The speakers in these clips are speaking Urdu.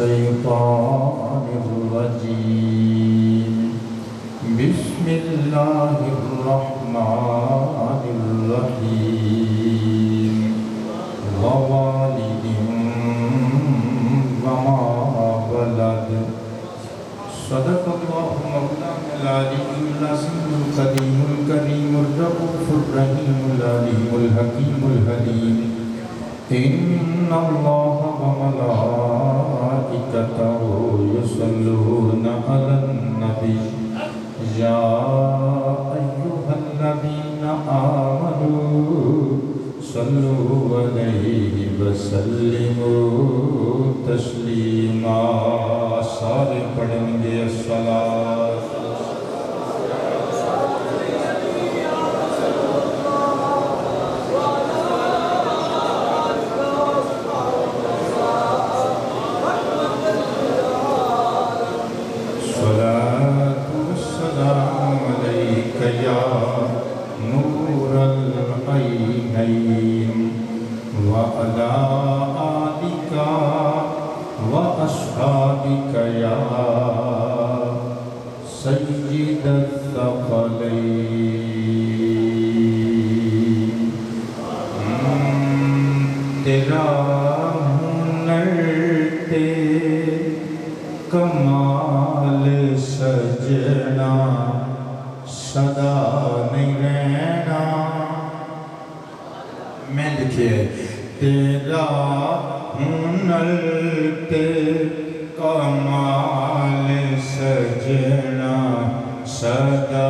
الشيطان الرجيم بسم الله الرحمن الرحيم ووالد وما ولد صدق الله مولانا العلي العظيم القديم الكريم الرؤوف الرحيم العليم الحكيم الحليم إن الله وملائكته يصلون على النبي يا أيها الذين آمنوا صلوا عليه وسلموا تسليما سارے پڑھیں گے الصلاة والسلام عليك يا نور العينين وعلى آلك وأصحابك يا سيد الثقلين تیرا ہنر تے کمال سجنا صدا نہیں رہنا میں لکھئے تیرا ہنر تے کمال سجنا صدا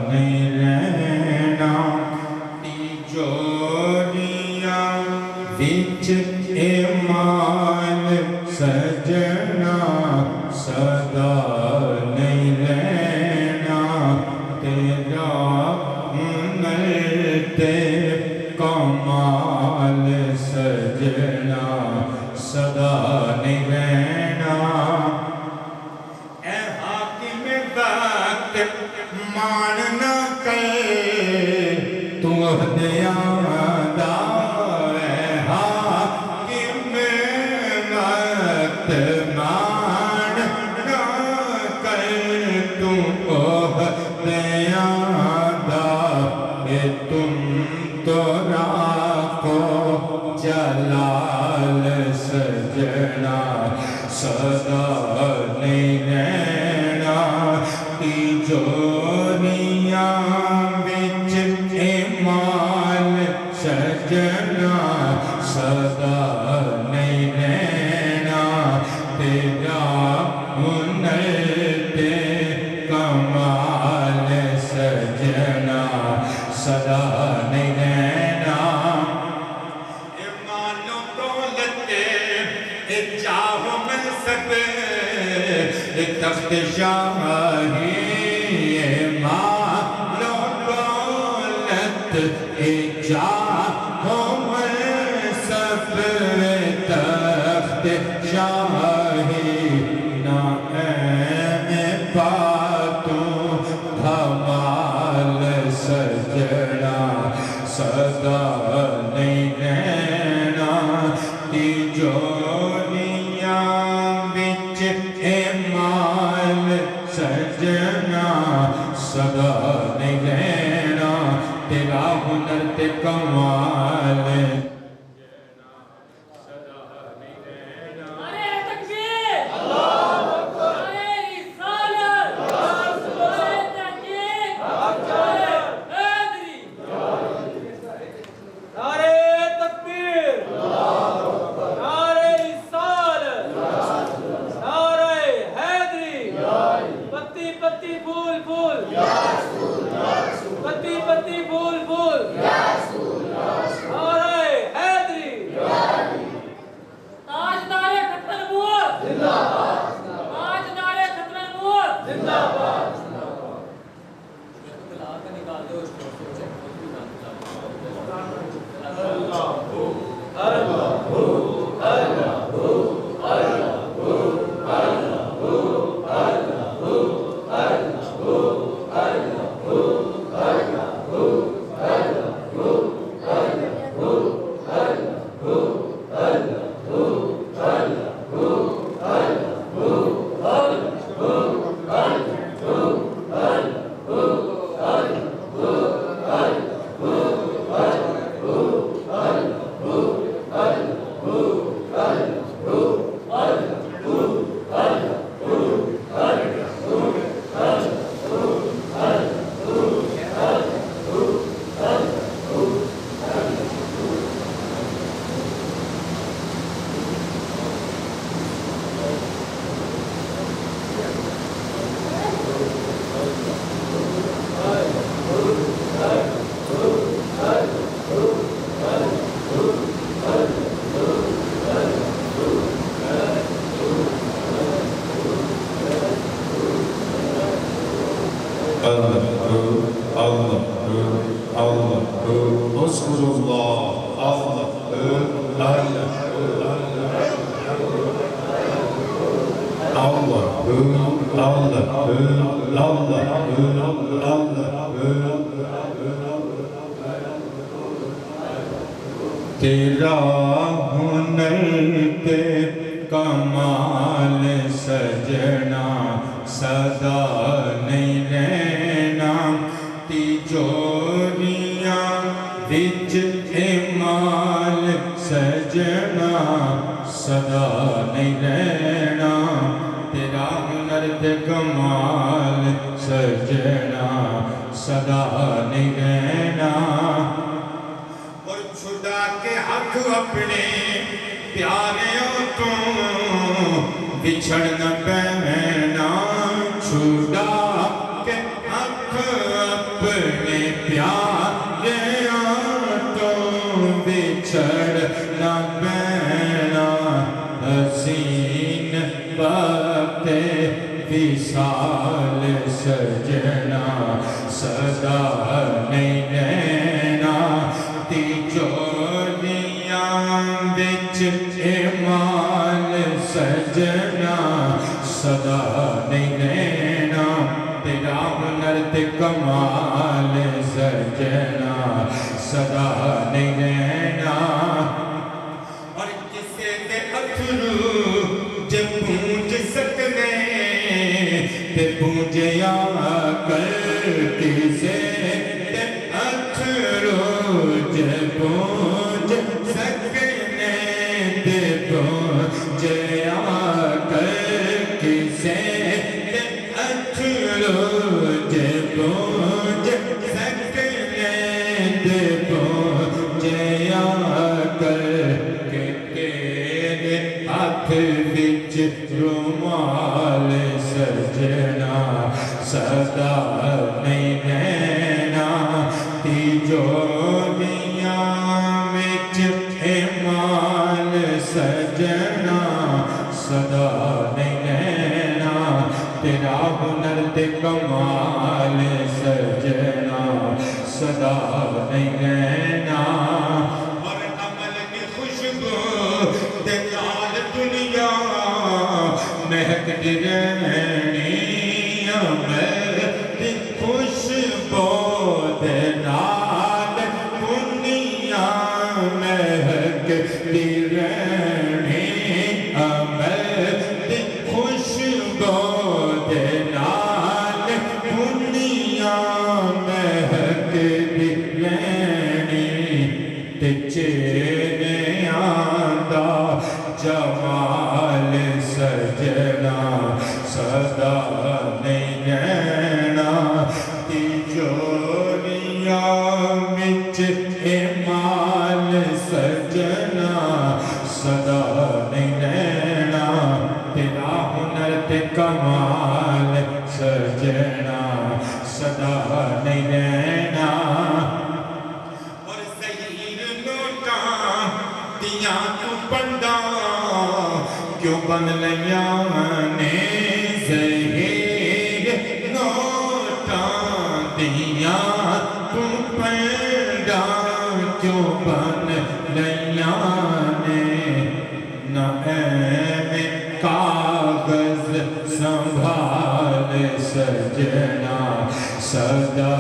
نہیں رہنا تیجوریاں وچ ایمان سجنا صدا نہیں رہنا تیرا ہنر تے کمال سجنا صدا نہیں رہنا اے حاکم وقت مان نہ کر تو عہدیاں دا اے حاکم وقت مان نہ کر تو عہدیاں دا اے تم تو راکو جلال سجنا صدا نہیں رہنا تیجوریاں وچ ایمان سجنا صدا نہیں رہنا تیرا ہنر تے کمال سجنا صدا نہیں رہنا مالو دولت جاہ منصب تخت شاہی مالو دولت جاہ منصب تخت شاہی نہ باتوں دھمال سجنا صدا نہیں رہنا تیجوریاں وچ ایمان سجنا صدا نہیں رہنا تیرا ہنر تے کمال نعرہ تکبیر تیرا ہنر کے کمال سجنا صدا نہیں رہنا تیجوریاں وچ مال سجنا صدا نہیں رہنا تیرا ہنر تے کمال سجنا صدا نہیں رہنا اور چھڑا کے حق اپنے پیاریوں تو بچھڑ نہ پہنا چھڑا کے حق اپنے پیاریوں تو بچھڑ نہ پہنا حسین وقت وصال سجنا صدا نہیں رہنا تیجوریاں وچ مال سجنا صدا نہیں رہنا تیرا ہنر تے کمال سجنا صدا نہیں رہنا اور کسے دے اتھرو جے پونج سکنے تے پونجیا کر کسے دے اتھرو جے پونج سکنے تے پونجیا کر کسے دے اتھرو جے پونج سکنے تے پونجیا کر کے تیرے ہاتھ وچ رومال سجنا صدا نہیں رہنا تیجوریاں وچ مال سجنا صدا نہیں رہنا تیرا ہنر تے کمال سجنا صدا نہیں رہنا اور عمل کی خوشبو دے نال دنیا مہکتی رہنی عمل کی خوشبو دے نال دنیا مہکتی رہنی عمل کی خوشبو دے نال دنیا مہکتی رہنی تے چہرے آندا جمال سجنا صدا نہیں رہنا تیجوریاں وچ مال سجنا صدا نہیں رہنا تیرا ہنر تے کمال سجنا صدا نہیں رہنا اور زہیر نوٹاں دیاں تو بندہ کیوں بن لیاں نے زہیر نوٹاں دیاں تو بندہ کیوں بن لیاں نے نہ ایویں کاغذ سنبھال سجنا صدا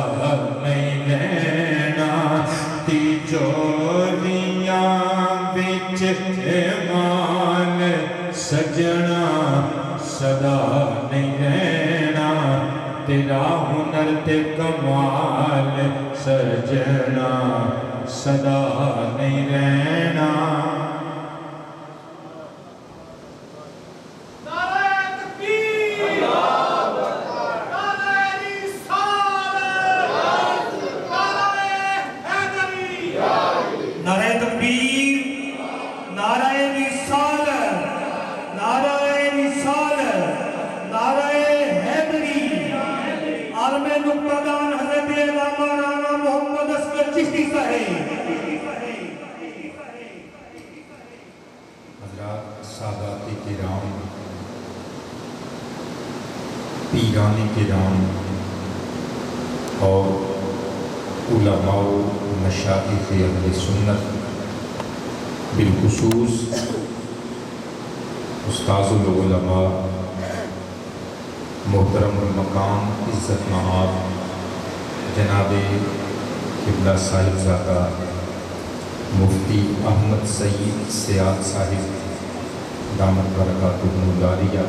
نہیں رہنا تیجوریاں وچ مال سجنا صدا نہیں رہنا تیرا ہنر تے کمال سجنا صدا نہیں رہنا ساداتی کرام پیران کرام اور علماء مشایخ اہل سنت بالخصوص استاذ العلماء محترم المقام عزت مآب جناب قبلہ صاحبزادہ مفتی احمد سعید سیاد صاحب دامت برکاتہ العالیہ،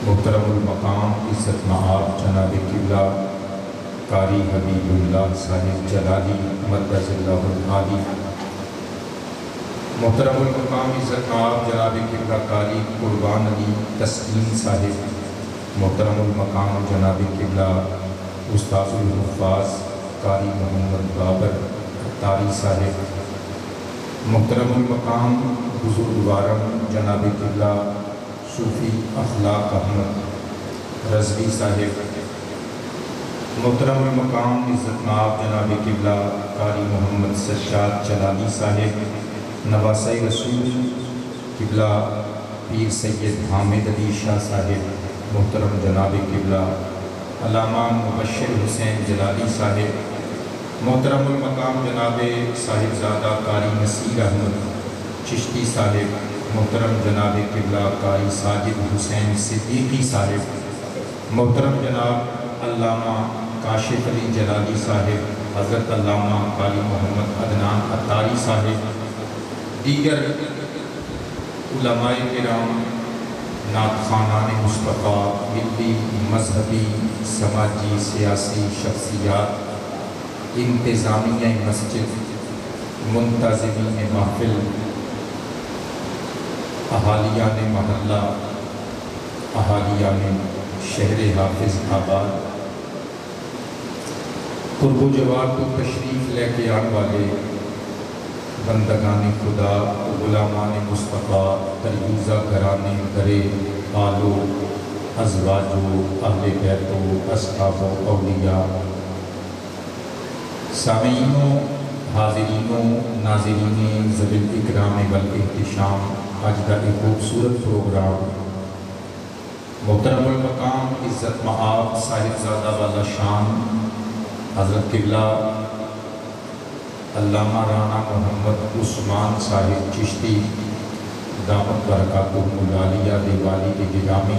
محترم المقام عزت مآب جناب قبلہ قاری حبیب اللہ صاحب جلالی مدد اللہ العالی، محترم المقام عزت مآب جناب قبلہ قاری قربان علی تسلیم صاحب، محترم المقام جناب قبلہ استاذ الحفاظ قاری محمد بابر تاری صاحب، محترم المقام بزرگوارم جناب قبلہ صوفی اخلاق احمد رضوی صاحب، محترم المقام عزت مآب جناب قبلہ قاری محمد سجاد جلالی صاحب، نواسہ رسول قبلہ پیر سید حامد علی شاہ صاحب، محترم جناب قبلہ علامہ مبشر حسین جلالی صاحب، محترم المقام جناب صاحبزادہ قاری نصیر احمد چشتی صاحب، محترم جناب قبلہ قاری ساجد حسین صدیقی صاحب، محترم جناب علامہ کاشف علی جلالی صاحب، حضرت علامہ قاری محمد عدنان عطاری صاحب، دیگر علماء کرام، نعت خوانان مصطفیٰ، ملی مذہبی سماجی سیاسی شخصیات، انتظامیہ مسجد، منتظمین محفل، اہالیان محلہ، اہالیان شہر حافظ آباد، قرب و جوار کو تشریف لے کے آنے والے بندگان خدا، غلامان مصطفیٰ، تریوزہ گھرانے درے آلو ازواجو اہل بیتو اصحاب و اولیاء، سامعینوں، حاضرینوں، ناظرین ذوی الاکرام والاحتشام، آج کا ایک خوبصورت پروگرام محترم المقام عزت مآب صاحبزادہ والا شان حضرت قبلہ علامہ رانا محمد عثمان صاحب چشتی دامت برکاتہ العالیہ دیوالی کے گرامی،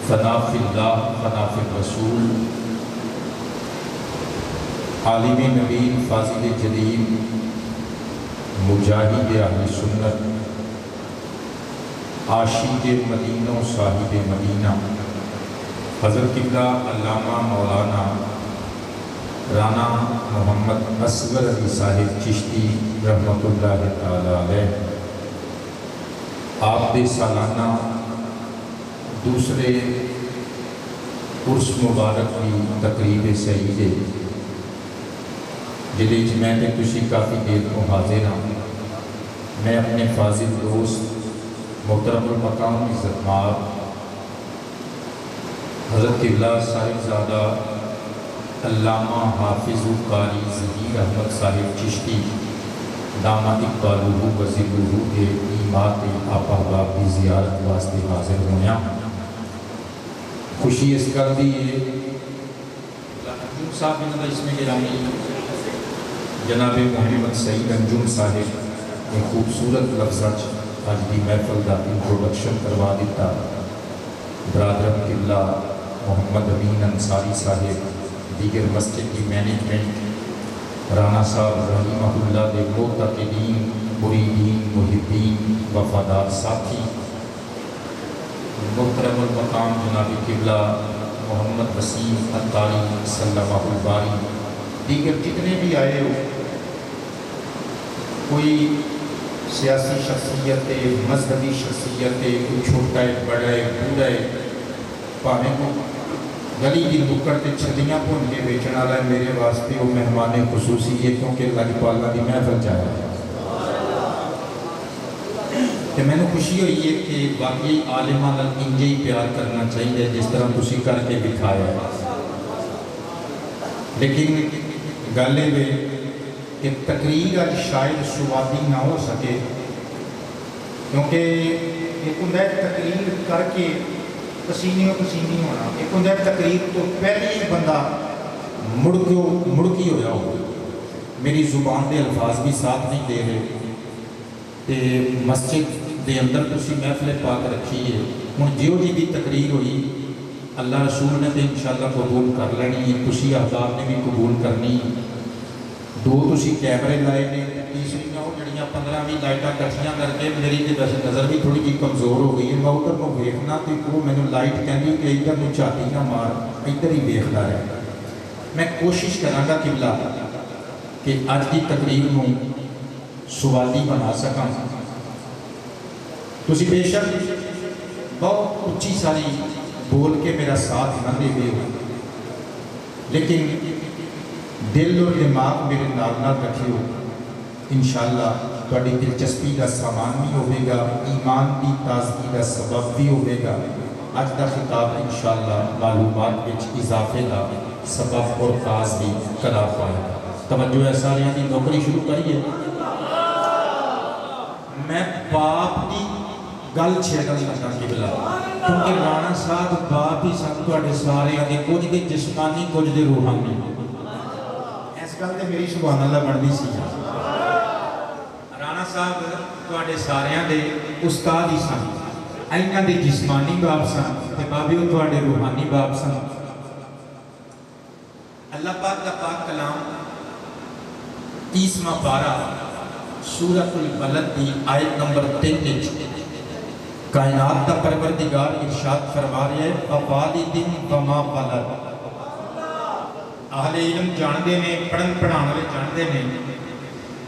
فدا فی اللہ فدا فی الرسول، عالم نبیل فاضل جلیل، مجاہد اہل سنت، عاشق مدینہ صاحب مدینہ، حضرت قبلہ علامہ مولانا رانا محمد اصغر علی صاحب چشتی رحمۃ اللہ تعالی علیہ، آپ دے سالانہ دوسرے عرس مبارک کی تقریب سعید جدے میں تے تسی کافی دیر کو حاضر ہوں، میں اپنے فاضل دوست محترم المقام عزت مآب حضرت قبلہ صاحبزادہ علامہ حافظ قاری ظہیر احمد صاحب چشتی دامت اقبالہ وزیرہ کے ایمات آپا باپ کی زیارت واسطے حاضر ہویا، خوشی اس کر دی ہے انجم صاحب انہوں اس میں گرامی جناب محمد سعید انجم صاحب نے خوبصورت لفظاں آج دی محفل دا انٹروڈکشن کروا دیتا، برادر قبلہ محمد امین انصاری صاحب، دیگر مسجد کی مینجمنٹ، رانا صاحب رحمہ اللہ دے معتقدین، مریدین، محبین، وفادار ساتھی، محترم المقام جناب قبلہ محمد وسیم عطاری سلمہ الباری، دیگر جتنے بھی آئے ہو، کوئی سیاسی شخصیت ہے، مذہبی شخصیت ہے، کوئی چھوٹا ہے، بڑا ہے، بوڑھا ہے، پانے کو گلی کی نکڑ تے چھلیاں بھون کے بیچن والا ہے، میرے واسطے وہ مہمان خصوصی ہے کیونکہ اللہ کی پالنا دی محفل جائے کہ میں نے خوشی ہوئی ہے کہ واقعی عالمانہ انجے ہی پیار کرنا چاہیے جس طرح تسی کر کے دکھایا ہے، لیکن گالے میں کہ تقریر آج شاید سوادی نہ ہو سکے، کیونکہ ایک ہوں تقریر کر کے پسینی ہونا، ایک ہوں تقریر تو پہلے ہی بندہ مڑکی ہویا ہو، میری زبان دے الفاظ بھی ساتھ نہیں دے رہے، تے مسجد دے اندر تسی محفل پاک رکھی ہے، ہوں جیو جی بھی تقریر ہوئی اللہ رسول نے تو انشاءاللہ قبول کر لینی ہے، تسی احباب نے بھی قبول کرنی۔ دو تسی کیمرے لائے نے، تیسری میں وہ جڑیاں 15-20 لائٹاں کٹھیاں کر کے میری تے ویسے نظر بھی تھوڑی جی کمزور ہو گئی ہے، میں ادھر کو ویکھنا تے وہ مینوں لائٹ کہندی کہ ادھر نوں جھاتی نہ مار، ادھر ہی ویکھدا رہ۔ میں کوشش کراں گا قبلہ کہ اج کی تقریر نوں سوالی بنا سکاں۔ تسی بے شک بہت اچھی ساری بول کے میرا ساتھ نہ دے ہو، لیکن دل اور دماغ میرے نال نال رکھیو، انشاءاللہ تہاڈی دلچسپی کا سامان بھی ہوئے گا، ایمان کی تازگی کا سبب بھی ہوئے گا۔ اج کا خطاب انشاءاللہ معلومات وچ اضافے کا سبب اور کاز بھی قرار پائے گا۔ توجہ ہے ساریاں دی، نوکری شروع کریے۔ میں باپ کی گل چھیڑن لگا قبلہ، کیونکہ رانا صاحب باپ ہی سن تواڈے سارے دے، کچھ دے جسمانی کچھ دے روحانی۔ اس گل تے میری سبحان اللہ بنتی سی۔ رانا صاحب تواڈے سارے دے استاد ہی سن، انہاں دے جسمانی باپ سن تے بابے او تواڈے روحانی باپ سن۔ اللہ پاک دا پاک کلام 30واں پارہ سورۃ البلد دی آیت نمبر 3 کائنات دا پروردگار ارشاد فرما رہا ہے ووالد وما ولد۔ اہل علم جاندے نے، پڑھن پڑھان والے جاندے نے،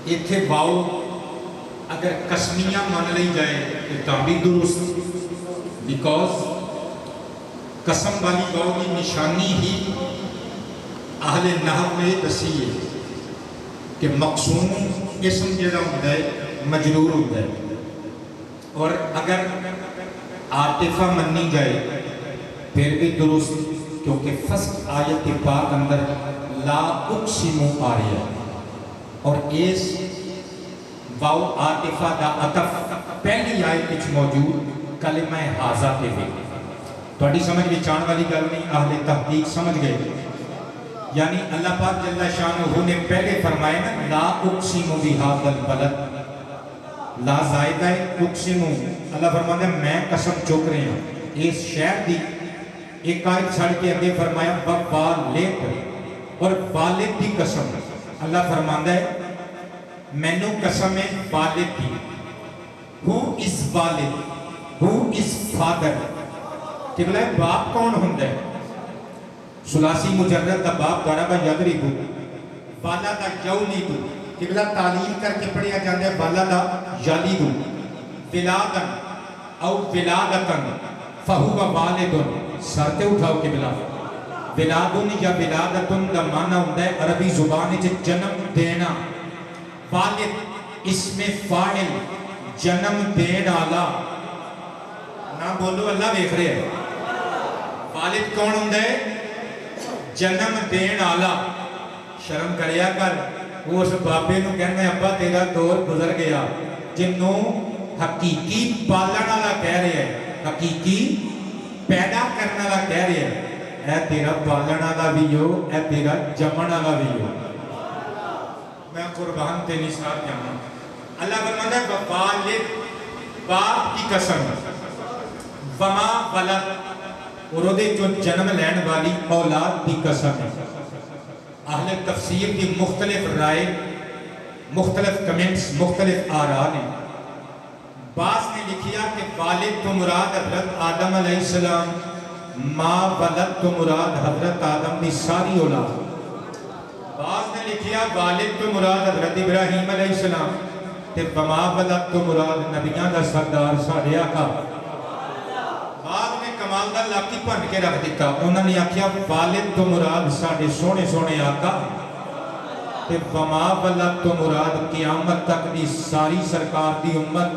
ایتھے واؤ اگر قسمیہ مان لی جائے تو بھی درست، بیکاز قسم والی واؤ کی نشانی ہی اہل نحو میں دسی ہے کہ مقسوم اسم جڑا ہوتا ہے مجرور ہوتا ہے، اور اگر عاطفہ منی جائے پھر بھی درست، کیونکہ فرسٹ آیت پاک اندر لا اقسم آ رہی ہے، اور اس واو عاطفہ دا عطف پہلی آیت وچ موجود کلمہ ھذا تے وی۔ تہاڈی سمجھ وچ آن والی گل نہیں، اہل تحقیق سمجھ گئے، یعنی اللہ پاک جل شانہ نے پہلے فرمایا نا لا اقسم بھذا البلد، لا زائدہ اقسم، اللہ فرماتا ہے میں قسم چک رہے ہیں اس شہر دی۔ ایک آیت چھڑ کے اگے فرمایا والد، اور والد دی قسم، اللہ فرماتا ہے مینوں قسم ہے والد دی۔ Who is والد؟ Who is father؟ کہ بلے باپ کون ہوندہ ہے؟ سلاسی مجرد دا باپ ضرب یضرب، والد یولد، کہ بلا تعلیم کر کے پڑھیا جاندے ہے والد یلد، ولادن او ولادتن فہو والد، سرتے اٹھاؤ کہ بلا ولادن یا ولادتن دا معنی ہوندہ ہے عربی زبان وچ جنم دینا، والد اسم فاعل جنم دین والا، نہ بولو اللہ دیکھ رہے ہیں۔ والد کون ہوندہ ہے؟ جنم دین والا۔ شرم کریا کر، وہ اس بابے نو کہنا ہے ابا تیرا دور گزر گیا، جنوں حقیقی پالن والا کہہ رہے ہیں، حقیقی پیدا کرنے والا کہہ رہے ہیں، اے تیرا پالن والا بھی ہو، اے تیرا جمن والا بھی ہو۔ میں قربان تے نثار جانا۔ اللہ فرماتا ہے والد، باپ کی قسم، وما ولد، اور وہ جو جنم لین والی اولاد کی قسم ہے۔ اہل تفسیر کی مختلف رائے، مختلف کمنٹس، مختلف آراء نے۔ بعض نے لکھیا کہ والد تو مراد حضرت آدم علیہ السلام، ماں ولد تو مراد حضرت آدم کی ساری اولاد۔ بعض نے لکھیا والد تو مراد حضرت ابراہیم علیہ السلام، تے وما ولد تو مراد نبیان دا سردار ساڈے آقا۔ بعض نے کمال دا لاکی بن کے رکھ دیتا، انہوں نے آکھیا والد تو مراد ساڈے سونے سونے آقا، تے وما ولد تو مراد قیامت تک دی ساری سرکار دی امت،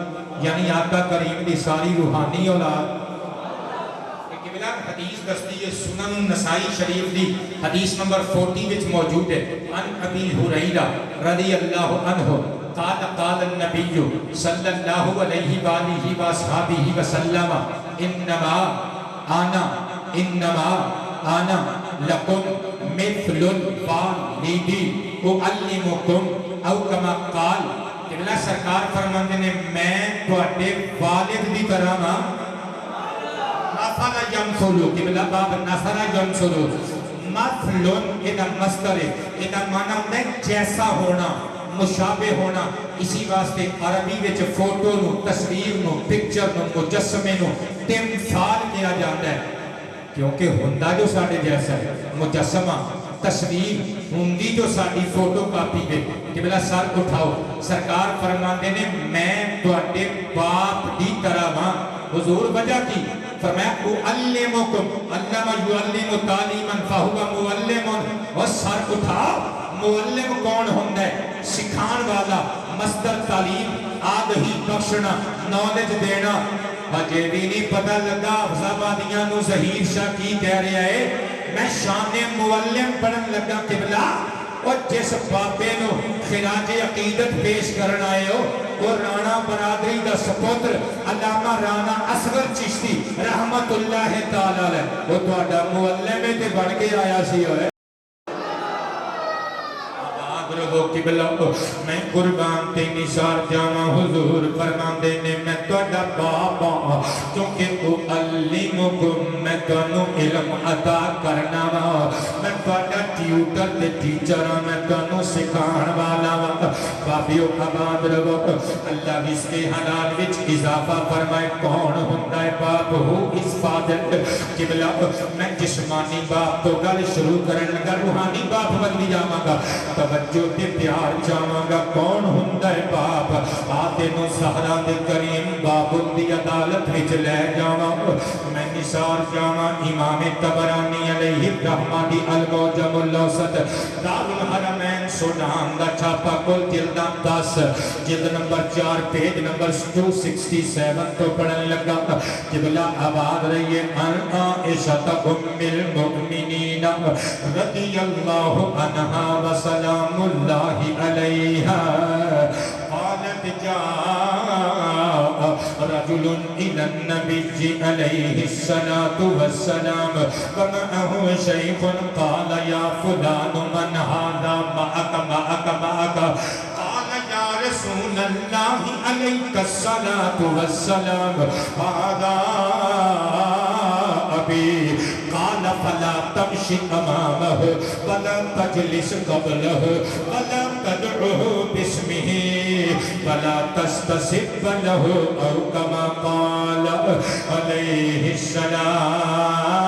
یعنی آقا کریم دی ساری روحانی اولاد۔ حدیث دستی ہے سنن نسائی شریف دی حدیث نمبر 40 وچ موجود ہے، ان ابی ہریرہ رضی اللہ عنہ قال قال النبی صلی اللہ علیہ وآلہ وآصحابہ وسلم انما انا لکم مثل الوالد اعلمکم او کما قال، کہ اللہ سرکار فرماندے نے میں تواڈے والد دی طرح ہاں۔ نفل ینفلو قبلہ باب نفل ینفلو مثلن ادھا مصدر ادھا معنی میں جیسا ہونا مشابہ ہونا اسی واسطے عربی وچ فوٹو نو تصویر نو پکچر نو مجسمے نو تمثال کیا جاتا ہے کیونکہ ہندہ جو ساڑھے جیسا ہے مجسمہ تصویر ہندی جو ساڑھی فوٹو کاپی دے کہ بلا سر اٹھاؤ سرکار فرماندے نے میں تواڈے باپ دی طرح ہاں حضور وجہ کی فرمایا اُعلمکم علم یعلم تعلیما فہو معلم اور سر اٹھاؤ معلم کون ہوندہ ہے سکھان والا مصدر تعلیم آگہی بخشنا نالج دینا اجے بھی نہیں پتہ لگا افزابادیاں نو ظہیر شاہ کی کہہ رہا ہے میں شان معلم پڑھن لگا قبلہ اور جس بابے نو خراج عقیدت پیش کرنا آئے ہو وہ رانا برادری دا سپوتر علامہ رانا اصغر چشتی رحمت اللہ تعالی وہ تو آڈا معلم تے بڑھ کے آیا سی ہوئے وہ قبلہ میں قربان تے نثار جاواں حضور فرماندے نے میں تہاڈا بابا کیونکہ اعلمکم میں تانوں علم عطا کرنا وا میں تہاڈا ٹیوٹر تے ٹیچر ہاں میں تانوں سکھاؤن والا وا بابیو آباد رہو اللہ اس کے حلال وچ اضافہ فرمائے کون ہوندا ہے باپ ہو اس فاضل قبلہ میں جسمانی باپ تو گل شروع کرن لگا روحانی باپ بدلی جاواں گا توجہ تے پیار چاہاں گا کون ہندہ ہے باپ آتے نو سہرہ دے کریم باب دی عدالت وچ لے جاواں میں نثار جاواں امام طبرانی علیہ الرحمہ دی المعجم الاوسط دار الحرمین سنان دا چھاپا کل جلدان 10 جلد نمبر 4 پیج نمبر 267 تو پڑھن لگا قبلہ آباد رہیے ان عائشہ ام المؤمنین رضی اللہ عنہا وسلام اللہ علیہا قالت جاء رجل الى النبي علیہ السلام ومعه شیخ قال یا فلان من هذا معك قال یا رسول اللہ علیک الصلاة والسلام هذا ابی قال فلا تمشي امامه ولا تجلس قبله ولا تدعه باسمه ولا تستصب له او كما قال عليه السلام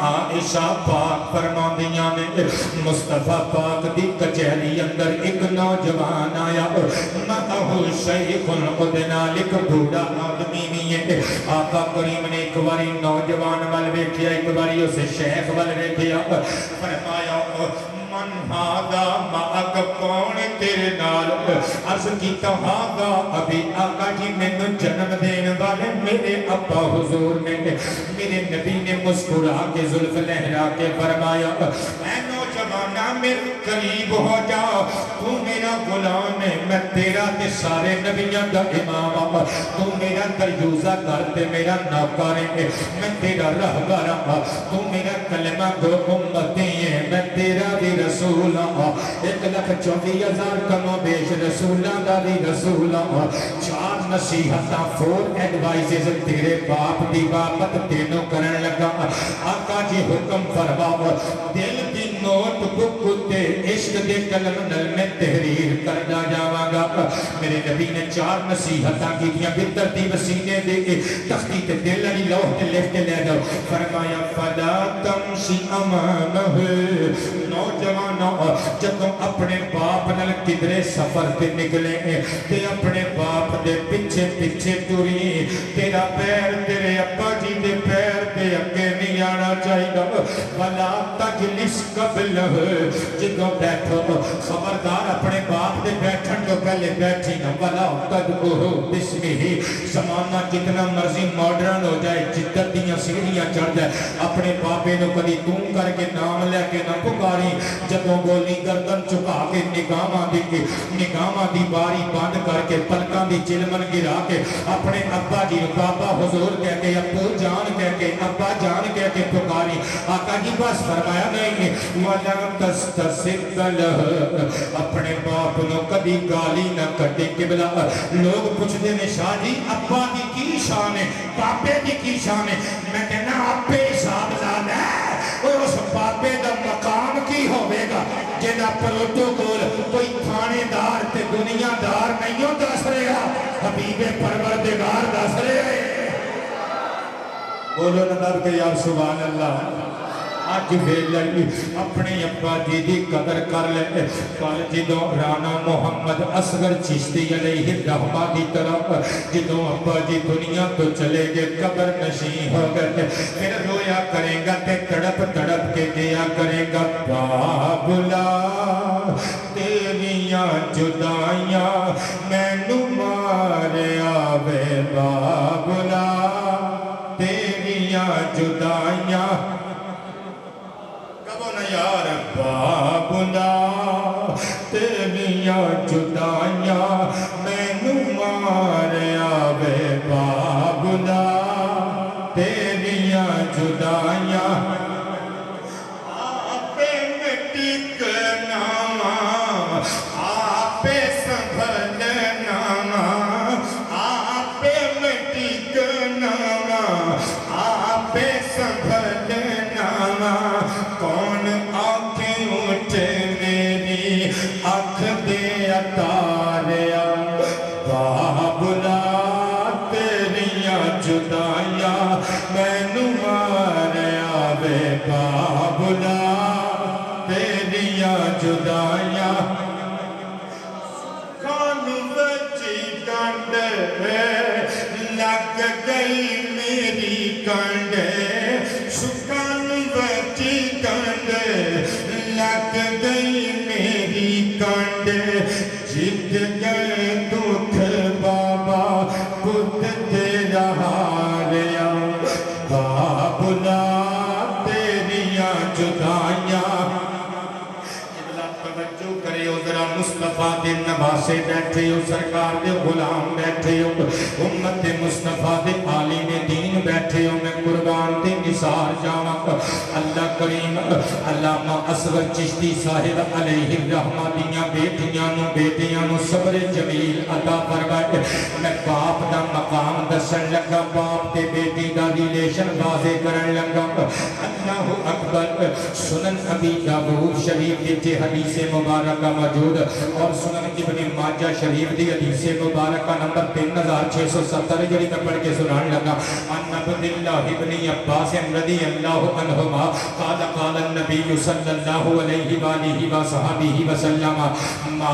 عائشہ پاک فرماندیاں نے مصطفیٰ پاک دی کچہری اندر ایک نوجوان آیا مَعَهُ شَيْخٌ اُدْنَالِكَ بھوڑا آدمی بھی ہے آقا کریم نے ایک باری نوجوان والوے کیا ایک باری اسے شیخ والوے کیا فرمایا من ہاگا ماک کون تیرے نال عرض کیتا ہاگا ابھی آقا جی میں نے جنم دین والے میرے ابا حضور نے میرے نبی نے مسکرا کے ظلف لہرا کے فرمایا اے نوجوانہ میرے قریب ہو جاؤ تو میرا غلام ہے میں تیرا تے سارے نبیاں دا امام تو میرا دریوزہ کرتے میرا نوکر ہے میں تیرا رہبر ہوں تو میرا کلمہ گو امتی ہے میں تیرا بھی رسول ہوں 1,24,000 کمو بیش رسولہ دا بھی رسول ہوں 4 نصیحتاں 4 ایڈوائزز تیرے باپ دی بابت تینوں کرن لگا آقا جی حکم فرماؤ دل دی نوٹ بک تے عشق دے کلم نل میں تحریر کرنا جاواں گا میرے نبی نے 4 نصیحتاں کی دیا بترتیب سینے دے تختی تے دل علی لوح تے لفٹ لے جاؤ فرمایا فلا تمشی امامہ نوجوانوں جب اپنے باپ نل کدرے سفر تے نکلے تے اپنے باپ دے پچھے پچھے ٹوری تیرا پیر تیرے ابا جی دے پیر دے اگے نہیں آنا چاہیے ولا تجلس قبل جدو بیٹھو خبردار اپنے باپ دے بیٹھن جو پہلے بیٹھی نہ ولا تدعوہ بسمہ زمانہ جتنا مرضی ماڈرن ہو جائے جدت دیاں سیڑھیاں چڑھ جائے اپنے باپے نو کدی تم کر کے نام لے کے نہ پکاری جدوں بولی گردن چکا کے نگاہاں دی باری بند کر کے پلکاں دی چلمن گرا کے اپنے ابا جی بابا حضور کہہ کے ابو جان کہہ کے ابا جان کہہ کے پکاری آقا جی بس فرمایا نہیں وَلَا تَسْتَسِبَ لَهُ اپنے باپ نو کدی گالی گالی نہ کٹے قبلہ لوگ پوچھتے ہیں شاہ جی ابا دی کی شان ہے پاپے دی کی شان ہے میں کہنا ابے حساب لال ہے اور اس پاپے دا مقام کی ہوئے گا جنہ پروٹوکول کوئی تھانے دار تے دنیا دار نہیں ہو دس رہا حبیب پروردگار دس رہے بولو نظر کے یا سبحان اللہ آج ویلے اپنے ابا جی دی قدر کر لے کل جدو رانا محمد اصغر چشتی علیہ الرحمہ دی طرف جدو ابا جی دنیا تو چلے گے قبر نشین ہو گئے پھر رویا کریں گا تے تڑپ تڑپ کے دیا کریں گا بابلا تیریاں جدائیاں میں نمارے آوے بابلا تیریاں جدائیاں یار بابلا تیریاں جدائیاں مینو مار آوے بابلا تیریاں جدائیاں آپے مٹی کرنا آپے سنبھلنا آپے مٹی کرنا آپے سنبھلنا کون آنکھیں اٹھے میری آنکھ دے اتاریا بابلا تیریاں جدائیاں میں نماریا بے بابلا تیریاں جدائیاں کون بچی کنڈ لگ گئی میری کنڈ سکان بچی کنڈ لگ گئی میری کنڈ جت گئے دکھ بابا پت تیرا ہاریا بابلا تیریاں جدائیاں توجہ کرے ہو ذرا مصطفیٰ دے نواسے بیٹھے ہو سرکار دے غلام بیٹھے ہو امت مصطفیٰ دے عالم دین بیٹھے ہو میں قربان تے نثار جاواں اللہ کریم علامہ اصغر چشتی صاحب علیہ الرحمہ دیاں بیٹیاں نو صبر جمیل عطا فرمائے میں باپ دا مقام دسن لگا باپ تے بیٹی دا ریلیشن واضح کرن لگا اللہ اکبر سنن ابی داؤد شریف کے حدیث مبارکہ موجود اور سنن ابن ماجہ شریف دی حدیث مبارکہ نمبر 3670 جڑی میں پڑھ کے سنان لگا ان عبداللہ ابن عباس رضی اللہ عنہما قال قال النبی صلی اللہ علیہ وآلہ وصحبہ وسلم ما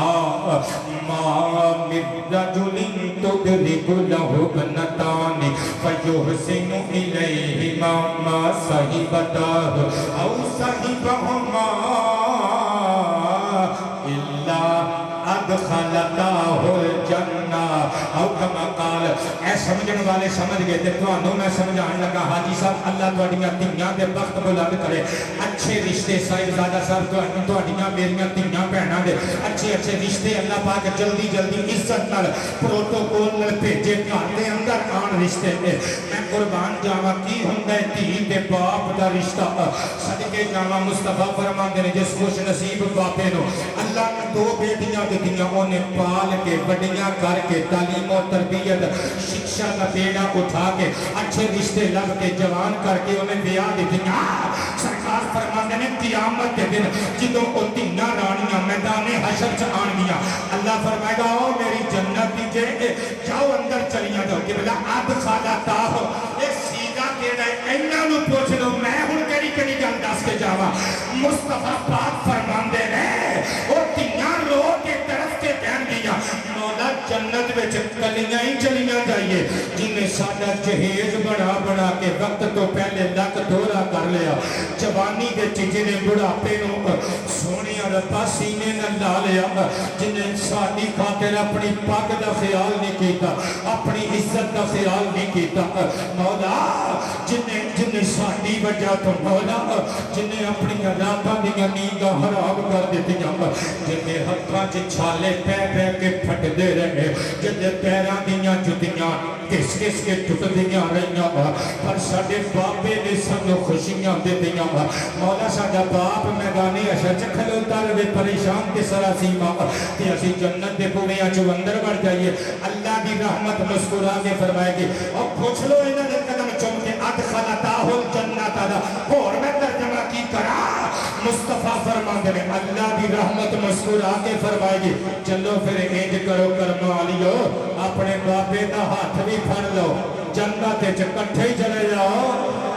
من رجل تدرک له ابنتان فیحسن الیہما ما صحبتاه او صحبهما ادخلتاہ الجنہ او کما قال اے سمجھن والے سمجھ گئے تے تانوں میں سمجھان لگا حاجی صاحب اللہ تواڈیاں تیاں دے بخت بلند کرے اچھے رشتے صاحبزادہ صاحب تواڈیاں میریاں تیاں بہناں دے اچھے اچھے رشتے اللہ پاک جلدی جلدی عزت نال پروٹوکول نال بھیجے گھر دے اندر آن رشتے میں قربان جاواں کی ہوندا ہے دھی تے باپ دا رشتہ صدقے جاواں مصطفیٰ فرماندے نے جس خوش نصیب باپے نو اللہ نے دو بیٹیاں دتیاں انہیں پال کے بڑیاں کر کے تعلیم و تربیت شکشا کا بیڑا اٹھا کے اچھے رشتے لگ کے جوان کر کے انہیں بیاہ دتیاں سرکار فرماندے نے قیامت کے دن جدوں او تیناں رانیاں میدان حشر چ آن گیاں اللہ فرمائے گا او میری جنت دی جے جاؤ اندر چلیاں جاؤ کہ بلا اد خالتا ہو ایک سیدھا کیڑا ہے انہاں نو پوچھ لو میں ہن کیڑی کیڑی گل دس کے جاواں مصطفیٰ پاک فرماندے نے او تیناں رو کے طرف کے کہن دیا مولا جنت وچ کلیاں ہی چلیاں جائیے جنہیں ساڈا جہیز بنا کے وقت تو پہلے لک دورا کر لیا جوانی دے جنہیں بڑھاپے نو سونے رتا سینے نہ لا لیا جنہیں ساڈی خاطر اپنی پگ دا خیال نہیں کیتا اپنی عزت دا خیال نہیں کیتا مولا جنہیں ساڈی وجہ تو مولا جنہیں اپنی راتاں دیاں نینداں حرام کر دتیاں جنہیں ہتھاں چ چھالے پہ کے پھٹ دے رہے جنہیں پیراں دیاں جتیاں کس کے ٹوٹ دیاں رہیاں پر ساڈے باپے نے سانو خوشیاں دے دیاں مولا ساڈا باپ میدان حشر چ کھلوتا رہے پریشان تے سراسیما تے اسی جنت دے پوڑیاں چو اندر بڑھ جائیے اللہ دی رحمت مسکرا کے فرمائے گی اور پوچھ لو انہوں نے قدم چوم کے ادخلتاہ الجنت اور میں ترجمہ کی کرا مصطفیٰ فرما دے اللہ دی رحمت مسکرا کے فرمائے گی چلو پھر اینج کرو کرمالیو اپنے بابے دا ہاتھ بھی پھڑ لو جنت کٹھے ہی چلے جاؤ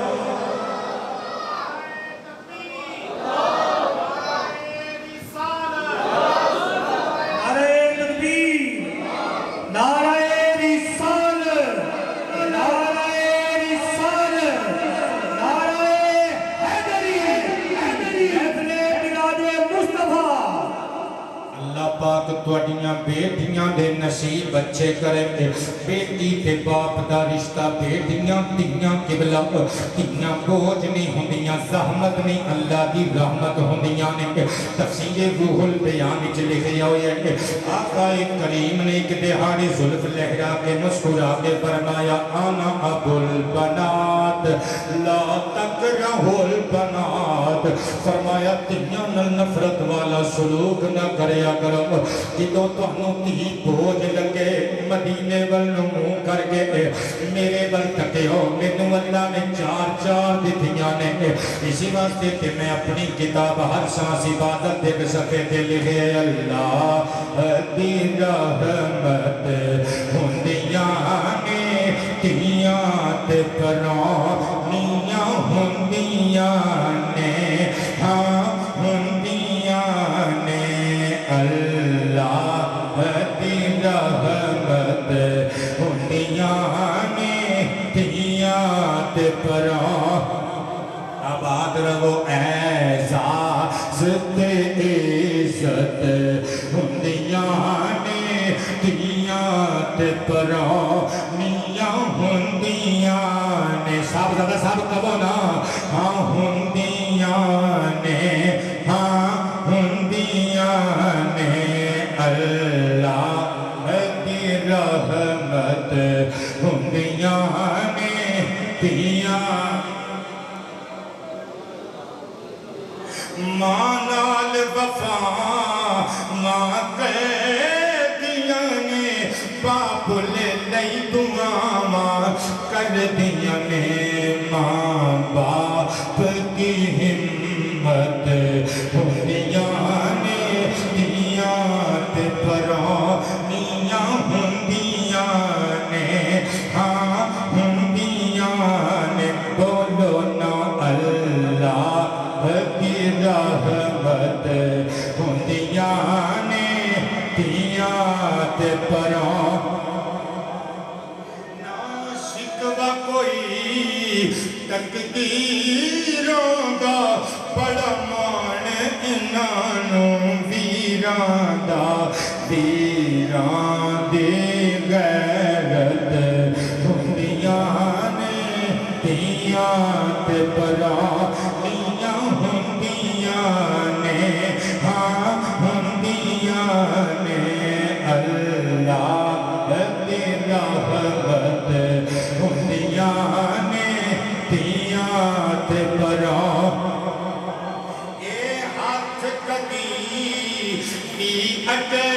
پاک توڑیاں بیٹیاں دے نصیب بچے کریں گے بیٹی تے باپ دا رشتہ بیٹیاں تیاں قبلہ تیاں بوجھ نہیں ہوندیاں زحمت نہیں اللہ دی رحمت ہوندیاں نے تفسیر روح البیان چلے گئے ہوئے آقا کریم نے ایک دہاڑی ظلف لہرا کے مسکرا کے فرمایا آنا ابو البنات لا تکرہو البنات فرمایا تیاں نفرت والا سلوک نہ کریا کرو جدوں تانوں تی بوجھ لگے مدینے والوں منہ کر کے میرے ول تکے ہو مینوں اللہ نے چار دتیاں نے اسی واسطے کہ میں اپنی کتاب ہر سانس عبادت دے صفحے تے لکھے اللہ دی رحمت ہوندیاں نے تیاں تے پرانیاں ہوندیاں نے ہاں ہوندیاں نے اللہ دی رحمت ہوندیاں نے تیاں تے پران آباد رہو احساس تے عزت ہوندیاں نے تیاں تے پرانیاں ہوندیاں نے سب زیادہ سب کبھو نا ہاں ہوندیاں نے ہاں ہوندیاں نے اللہ دی رحمت ہوندیاں نے تیاں ماں نال وفا ماں کردیاں نے باپ لے لئی دعا ماں کردیاں نے ماں باپ کی ہمت ہوندیاں نے تیاں تے پرانیاں ہوندیاں نے ہاں ہوندیاں نے بولو نا اللہ کی رحمت ہوندیاں نے تیاں تے پران نا شکوہ کوئی تقدیروں دا بڑا مان انہوں ویران دا ویران دے غیرت ہوندیاں نے تیاں تے پرانیاں ہوندیاں نے ہاں ہوندیاں نے اللہ دی رحمت ہوندیاں نے تیاں تے پران اے ہاتھ کبھی بھی اٹے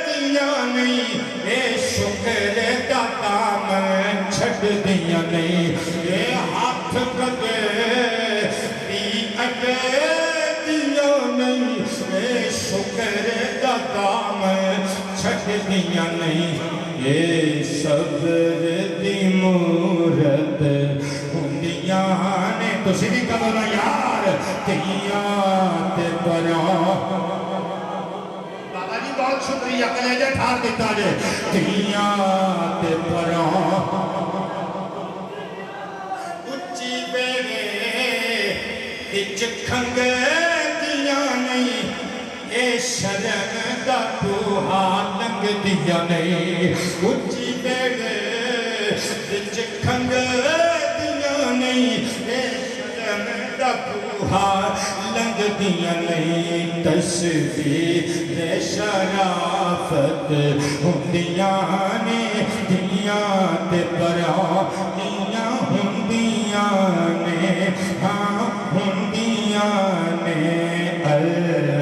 دیاں نہیں اے شکر دا دامن چھڑ دیاں نہیں اے ہاتھ کبھی بھی اٹے دیاں نہیں اے شکر دا دامن چھڑ دیاں نہیں اے صبر دی مورت ہوندیاں نے تسی بھی کہو نا یار تیاں تے پران بابا جی بہت شکریہ کلیجہ ٹھار دیتا جے تیاں تے پران اچھی بیڑے اچھ کھنگ دیاں نہیں اے شرم دا توہا لنگ دیا نہیں اچھی بیڑے اچھ کھنگ دیا نہیں اے شرم دا توہا لنگ دیا نہیں تصویر شرافت ہوندیاں نے تیاں تے پرانیاں ہوندیاں نے ہاں ہوندیاں نے اللہ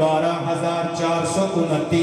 12429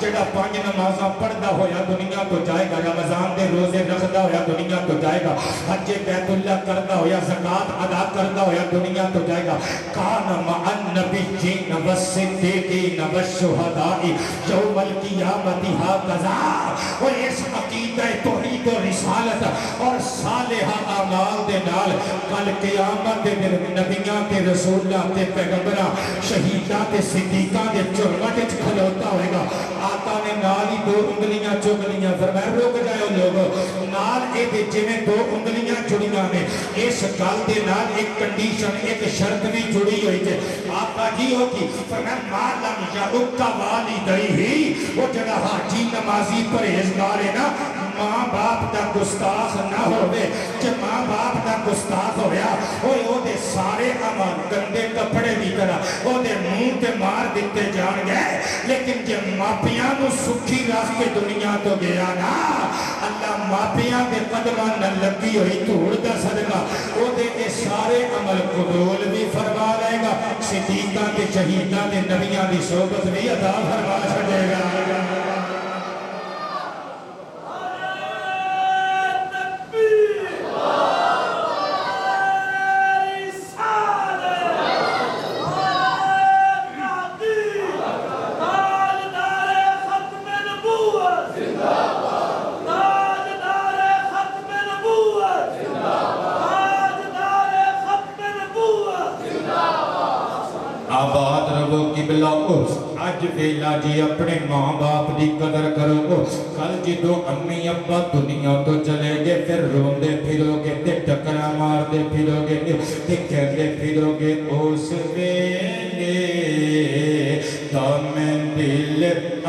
جڑا 5 نمازاں پڑھدا ہویا دنیا تو جائے گا رمضان دے روزے رکھدا ہویا دنیا تو جائے گا حج بیت اللہ کردا ہویا زکات ادا کردا ہویا دنیا تو جائے گا کان مع النبیین والصدیقین والشہداء یوم القیامت ھذا اور اس عقیدہ توحید و رسالت اور صالح اعمال دے نال کل قیامت دے نبیاں تے رسولاں تے پیغمبراں شہیداں تے صدیقاں دے چرمٹ وچ کھلوتا ہوئے گا آقا نے نال ہی 2 انگلیاں چک لیاں فرمایا رک جاؤ لوگ نال اے دے جویں 2 انگلیاں جڑیاں نے اس گل دے نال ایک کنڈیشن ایک شرط بھی جڑی ہوئی تے آقا جی ہوگی فرمایا ما لم یعق والدیہ وہ جڑا حاجی نمازی پرہیزگار ہے نا ماں باپ دا گستاخ نہ ہوئے کہ ماں باپ دا گستاخ ہویا او دے سارے عمل گندے کپڑے دی طرح او دے منہ تے مار دیتے جان گئے لیکن جب ماپیاں نو سکھی رکھ کے دنیا تو گیا نا اللہ ماپیاں دے قدماں نہ لگی ہوئی دھوڑ دا صدقہ او دے اے سارے عمل قبول بھی فرما لے گا صدیقاں تے شہیداں تے نبیاں دی صحبت بھی عطا فرما چھڑے گا آباد رہو قبلہ اج ویلا جی اپنے ماں باپ دی قدر کرو کل جدو امی ابا دنیا تو چلے گے پھر روندے پھرو گے تے ٹکرا مار دے پھرو گے تے کہندے پھرو گے اس ویلے تا میں دل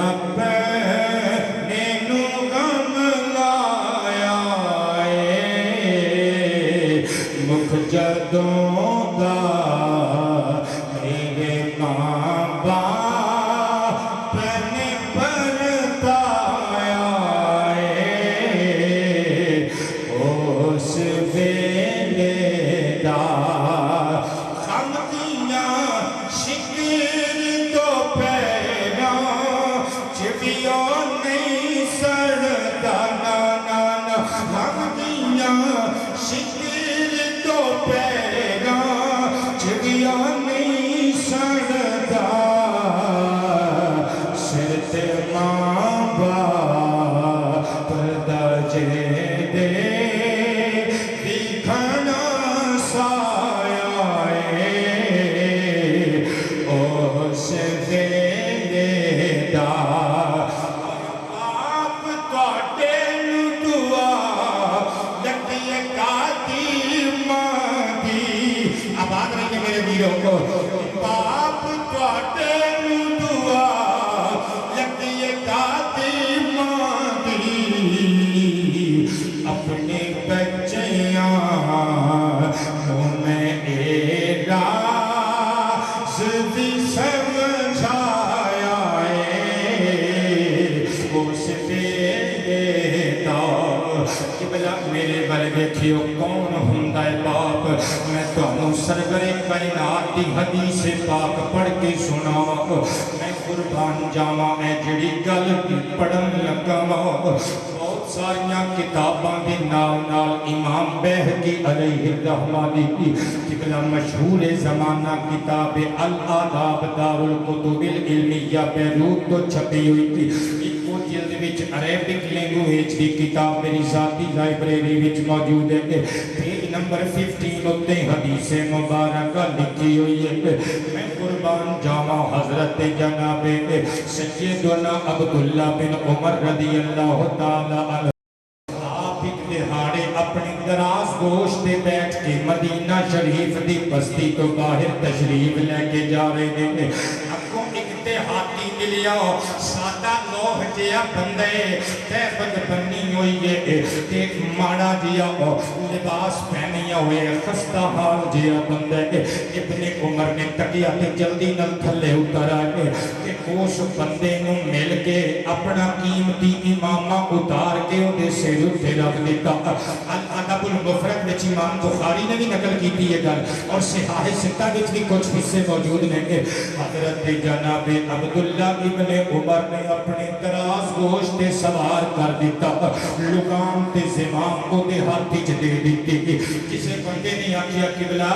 اپنے نو غم لایا اے مکھ جدوں دا میرے بل دیکھیو کون ہندہ باپ میں تو سرگر کائنات دی حدیث پاک پڑھ کے سنا میں قربان جاواں میں جڑی گل پڑھن لگا بہت ساریاں کتاباں دے نال نال امام بہقی علیہ الرحمہ دی قبلہ مشہور زمانہ کتاب الآداب دار الکتب العلمیہ بیروت تو چھپی ہوئی تھی جلد وچ عربک لینگویج دی کتاب میری ذاتی لائبریری وچ موجود ہے پیج نمبر 15 اتے حدیث مبارکہ لکھی ہوئی ہے میں قربان جاواں حضرت جناب سیدنا عبداللہ بن عمر رضی اللہ تعالی عنہ آپ ایک دہاڑے اپنی دراز گوشت پہ بیٹھ کے مدینہ شریف دی بستی تو باہر تشریف لے کے جا رہے ہیں ہاتھی ملیا سادہ لوہ جیا بندے تیبت بنی ہوئی ہے ایک ماڑا جیا لباس پہنیا ہوئے خستہ حال جیا بندے ابن عمر نے تکیا کہ جلدی نل تھلے اتر آئے کہ اس بندے نو مل کے اپنا قیمتی امامہ اتار کے دے سیر اٹھے رکھ دیتا الادب المفرد وچ امام بخاری نے بھی نقل کیتی ہے گل اور صحاح ستہ وچ بھی کچھ حصے موجود ہیں کہ حضرت جناب عبداللہ ابن عمر نے اپنے دراز گوشت سوار کر دیتا لگام تے زمام کو دے ہاتھ وچ دے دیتی کسے بندے نے آکھیا قبلہ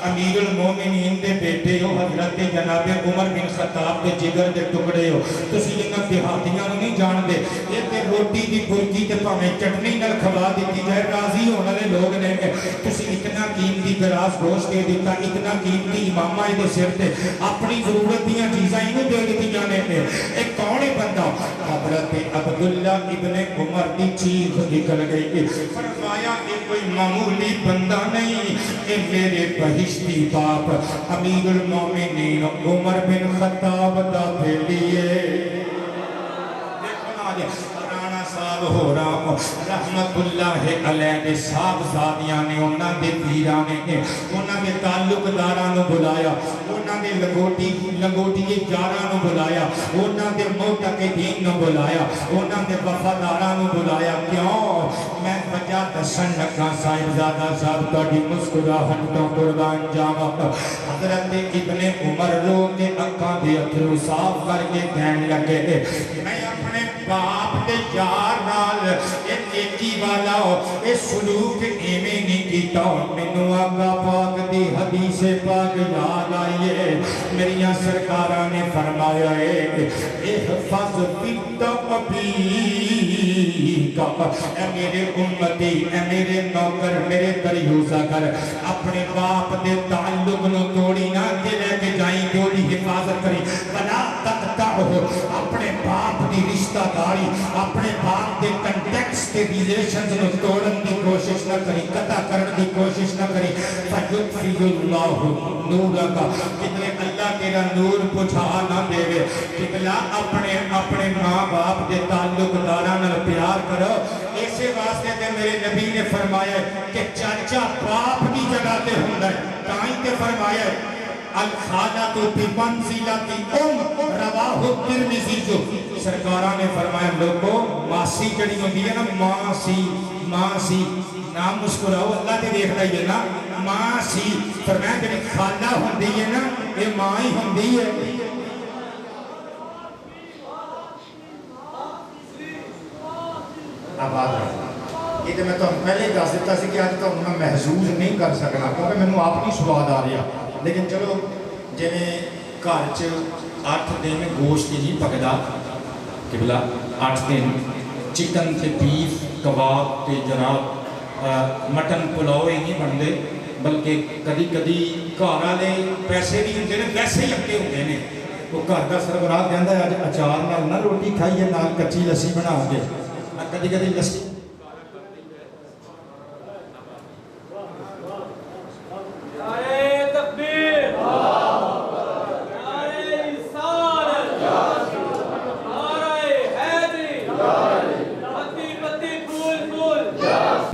امیر المومنین دے بیٹے ہو حضرت جناب عمر بن خطاب دے جگر دے ٹکڑے ہو تسی انہاں دیہاتیاں نوں نہیں جان دے یہ تے روٹی دی برکی تے پاویں چٹنی نال کھوا دیتی جائے راضی ہونے والے لوگ نے تسی اتنا قیمتی گراس گوشت دے دیتا اتنا قیمتی امامہ دے سر تے اپنی ضرورت دیاں چیزاں انہوں دے دیتی جانے میں ایک کون ہے بندہ حضرت عبداللہ ابن عمر کی چیز نکل گئی فرمایا کہ کوئی معمولی بندہ نہیں کہ میرے بہشتی باپ امیر المومنین عمر بن خطاب دا بھیلیے دیکھو نا رانا صاحب ہو رہا ہوں رحمت اللہ علیہ دے صاحبزادیاں نے انہاں دے پیرانے نے انہاں دے تعلق دارانو بلایا انہاں دے لنگوٹی جارانو بلایا انہاں دے معتقدین نو بلایا انہاں دے وفادارانو بلایا کیوں میں وجہ دسن لگا صاحبزادہ صاحب تہاڈی مسکراہٹ تو قربان جاواں حضرت ابن عمر رو کے اکھاں دے اتھرو صاف کر کے کہنے لگے میں اپنے باپ دے یار نال اے نیکی والا اے سلوک ایویں نہیں کیتا مینوں آقا پاک دی حدیث پاک یاد آئیے میریاں سرکاراں نے فرمایا ہے احفظ بالتقبی اے میرے امتی اے میرے نوکر میرے دریوزہ کر اپنے باپ دے تعلق نو توڑی نہ دے لے کے جائیں توڑی حفاظت کری بلا تقطعہ اپنے باپ دی رشتہ داری اپنے باپ دے کنٹیکس کے ریلیشنز نو توڑن دی کوشش نہ کری قطع کرن دی کوشش نہ کری فَيُطْفِئُ اللَّهُ نُورَكَ کتنے اللہ تیرا نور بجھا نہ دے وے قبلہ اپنے ماں باپ دے تعلق داران پیار کرو ایسے واسطے تے میرے نبی نے فرمایا کہ چاچا باپ کی جگہ تے ہوندہ ہے تائیں تے فرمایا ہے الخالۃ بمنزلۃ رواہ الترمذی جو سرکاراں نے فرمایا لوگوں ماسی جڑی ہوندی ہے نا ماسی نام مسکراؤ اللہ تے دیکھ رہی ہے نا ماسی فرمایا جڑی خالہ ہوندی ہے نا یہ ماں ہی ہوندی ہے آباد رہا یہ تو میں پہلے دس دیتا سی کہ آج تو میں محسوس نہیں کر سکنا کیونکہ میں آپ نہیں سواد آ رہا لیکن چلو جی گھر چ 8 دن گوشت نہیں پکدا قبلہ 8 دن چکن تے بیف کباب تے جناب مٹن پلاؤ ہی نہیں بنتے بلکہ کدی کدی گھر والے پیسے بھی ہوتے ہیں ویسے ہی اکے ہوتے ہیں وہ گھر کا سربراہ کہتا ہے اج اچار نال نہ روٹی کھائیے نال کچی لسی بنا کے کدی کدی لسی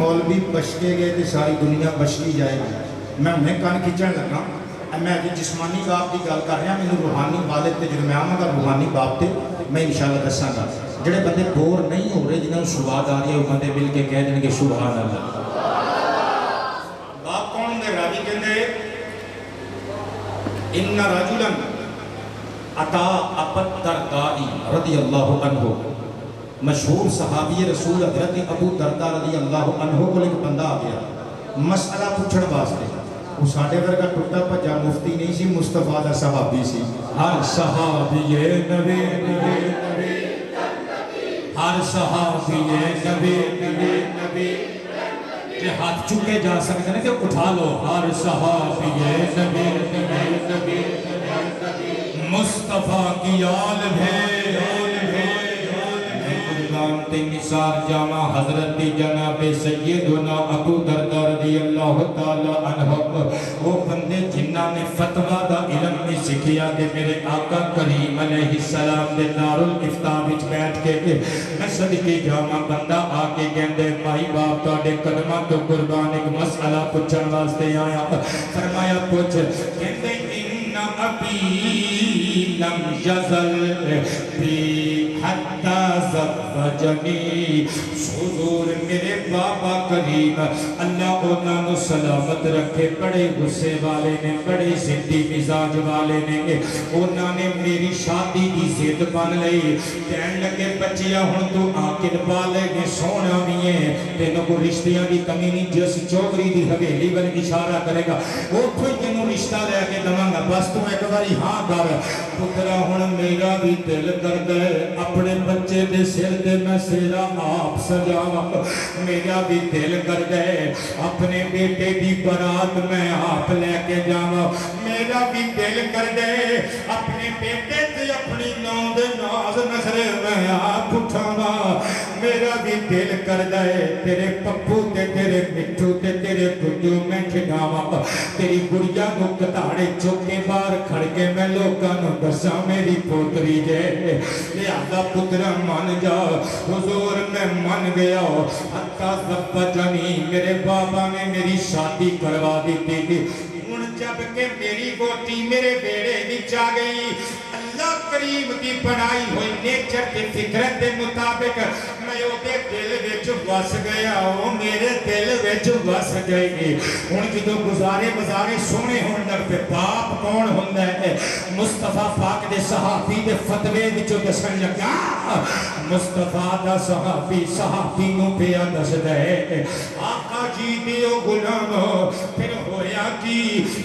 مولوی بچتے گئے تو ساری دنیا بچتی جائے گی میں انہیں کان کھچن لگا میں اجے جسمانی باپ کی گل کر رہا میں روحانی والد تے جڑے میں آواں گا روحانی باپ تے میں انشاءاللہ دساں گا جڑے بندے بور نہیں ہو رہے جنہوں سواد آ رہی ہے وہ بندے مل کے کہہ دیں گے سبحان اللہ باپ کون دے راوی کہندے ان رجلا عطا ابو الدرداء رضی اللہ عنہ مشہور صحابی رسول حضرت ابو درداء رضی اللہ عنہ کو ایک بندہ آ گیا مسئلہ پوچھن واسطے وہ ساڈے ورگا ٹوٹا بھجا مفتی نہیں سی مصطفیٰ دا صحابی سی ہر صحابی نبی ہر صحابی نبی کہ ہاتھ چکے جا سکتے ہیں کہ اٹھا لو ہر صحابی نبی مصطفیٰ کی آل نثار جامع حضرت جناب سیدنا ابو درداء رضی اللہ تعالی عنہ وہ بندے جنہاں نے فتوہ دا علم میں سکھیا کہ میرے آقا کریم علیہ السلام دے دار الافتاء وچ بیٹھ کے میں صدقے جامع بندہ آ کے کہندے بھائی باپ تہاڈے قدماں تو قربان ایک مسئلہ پوچھن واسطے آیا فرمایا پوچھ کہندے ان ابی لم یزل بی حتی زوجنی حضور میرے بابا کریم اللہ انہوں نے سلامت رکھے بڑے غصے والے نے بڑے ضدی مزاج والے نے انہوں نے میری شادی کی ضد بن لئی کہن لگے بچیا ہن تو عاقل بالغ سونا بھی ہے تینوں کو رشتیاں کی کمی نہیں جس چوکری دی حویلی ول اشارہ کرے گا اوتھوں ہی تینوں رشتہ لے کے دواں گا بس تو ایک باری ہاں کر پترا ہن میرا بھی دل کردا ہے اپنے بچے دے سر تے میں سیرا آپ سجاواں میرا بھی دل کردا ہے اپنے بیٹے دی برات میں آپ لے کے جاواں میرا بھی دل کردا ہے اپنے بیٹے تے اپنی ناں دے ناز نخرے میں آپ اٹھاواں میرا بھی دل کردا ہے تیرے پپو تے تیرے مٹھو تے تیرے گڈو میں کھڈاواں تیری گڑیا نو کتاڑے چوکے باہر کھڑ کے میں لوکاں نو دساں میری پوتری جے لہذا پترا من جا حضور میں من گیا حتی زوجنی میرے بابا نے میری شادی کروا دی تھی ہن جب کہ میری ووٹی میرے بیڑے وچ آ گئی اللہ کریم دی بنائی ہوئی نیچر تے فطرت دے مطابق میں او دے دل وچ وس گیا او میرے دل وچ وس گئی ہن جدوں گزارے بازارے سونے ہون لگ پے باپ کون ہوندا ہے مصطفیٰ پاک دے صحابی دے فتوے وچوں دسن لگا مصطفیٰ دا صحابی نو پیا دسدا ہے آقا جی دیو غلام پھر ہویا کی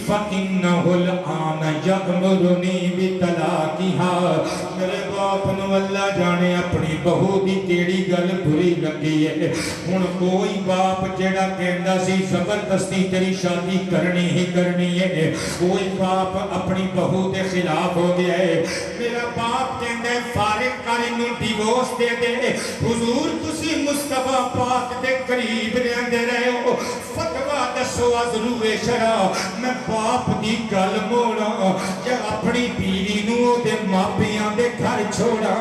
فَإِنَّهُ الْآنَ يَأْمُرُنِي بِطَلَاقِهَا میرے باپ نو اللہ جانے اپنی بہو دی کیڑی گل بری لگی ہے ہن کوئی باپ جیڑا کہندا سی زبردستی تیری شادی کرنی ہی کرنی ہے کوئی باپ اپنی بہو دے خلاف ہو گیا ہے میرا باپ کہندا ہے فارغ کر اینوں ڈیورس دے دے حضور تسی مصطفیٰ پاک دے قریب رہندے رہے ہو فتویٰ دسو از روح شرع میں باپ دی گل موڑا یا اپنی بیوی نو دے ماپیاں دے گھر چھوڑا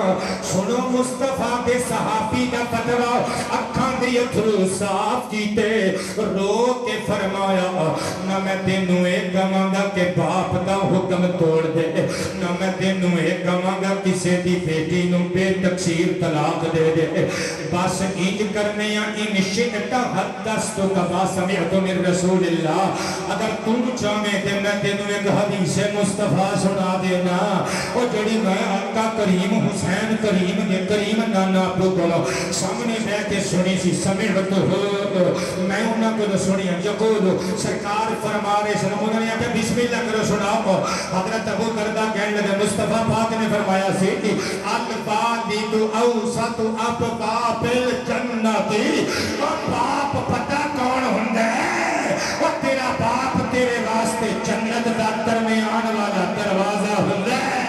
سنو مصطفیٰ دے صحابی دا فتویٰ اکھاں دی اتھرو صاف کیتے رو کے فرمایا نہ میں تینوں ایک کہاں گا کہ باپ دا حکم توڑ دے نہ میں تینوں ایک کہاں گا کسے دی بیٹی نو بے تقصیر طلاق دے دے بس انج کرنے یا ان شئتا حدثتو کما سمعت من رسول اللہ اگر تم چاہے کہ میں تینوں ایک حدیث مصطفیٰ سنا دینا اور جڑی میں آقا کریم حسین کریم نانا آپ کو سامنے بیٹھ کے سنی سی سمعت میں انہوں کو سنی یقول سرکار فرما رہے سلام انہوں نے کہا بسم اللہ کرو سناؤ حضرت ابو دردہ کہنے لگے مصطفیٰ پاک نے فرمایا سی کہ الوالد اوسط ابواب الجنت اور باپ پتہ کون ہوندا ہے اور تیرا باپ تیرے واسطے جنت دا درمیان والا دروازہ ہوندا ہے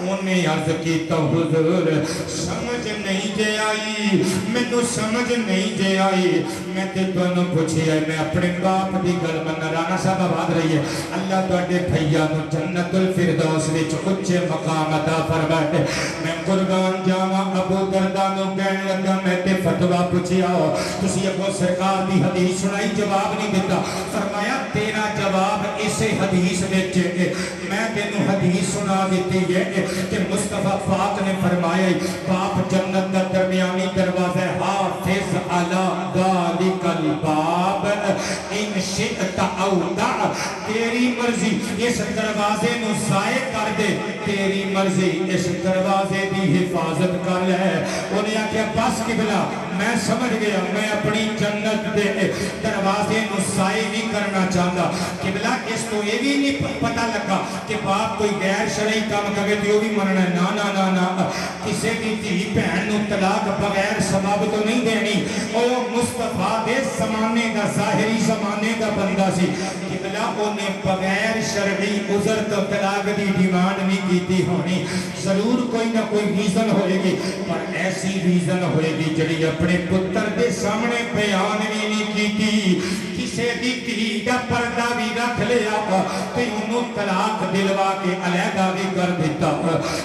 انہیں عرض کیتا حضور سمجھ نہیں جے آئی میں تو سمجھ نہیں جے آئی میں تے تانوں پوچھیا میں اپنے باپ دی گل من رانا صاحب آباد رہی ہے اللہ تواڈے بھائیاں نو جنت الفردوس وچ اونچے مقام عطا فرمائے میں قربان جاواں ابو دردہ نو کہن لگا میں تے فتویٰ پوچھیا تسی اگوں سرکار دی حدیث سنائی جواب نہیں دیتا فرمایا تیرا جواب اسے حدیث وچ میں تینوں حدیث سنا دیتی ہے کہ مصطفیٰ پاک نے فرمایا باپ جنت کا درمیانی دروازہ حافظ علی ذالک الباب ان شئت او دع تیری مرضی اس دروازے نو ضائع کر دے تیری مرضی اس دروازے دی حفاظت کر لے انہیں آکھیا بس قبلہ میں سمجھ گیا میں اپنی جنت دے دروازے نو ضائع نہیں کرنا چاہتا قبلہ اس تو یہ بھی نہیں پتہ لگا کہ باپ کوئی غیر شرعی کام کرے تو بھی مننا ہے نا کسی کی تھی بہن نو طلاق بغیر سبب تو نہیں دینی او مصطفیٰ دے زمانے دا ظاہری زمانے دا بندہ سی قبلہ انہیں بغیر شرعی عذر تو طلاق دی ڈیمانڈ نہیں کیتی ہونی ضرور کوئی نہ کوئی ریزن ہوئے گی پر ایسی ریزن ہوئے گی جڑی اپنے پتر دے سامنے بیان بھی نہیں کیتی کسے دی کی دا پردہ بھی رکھ لیا تے انہوں طلاق دلوا کے علیحدہ بھی کر دیتا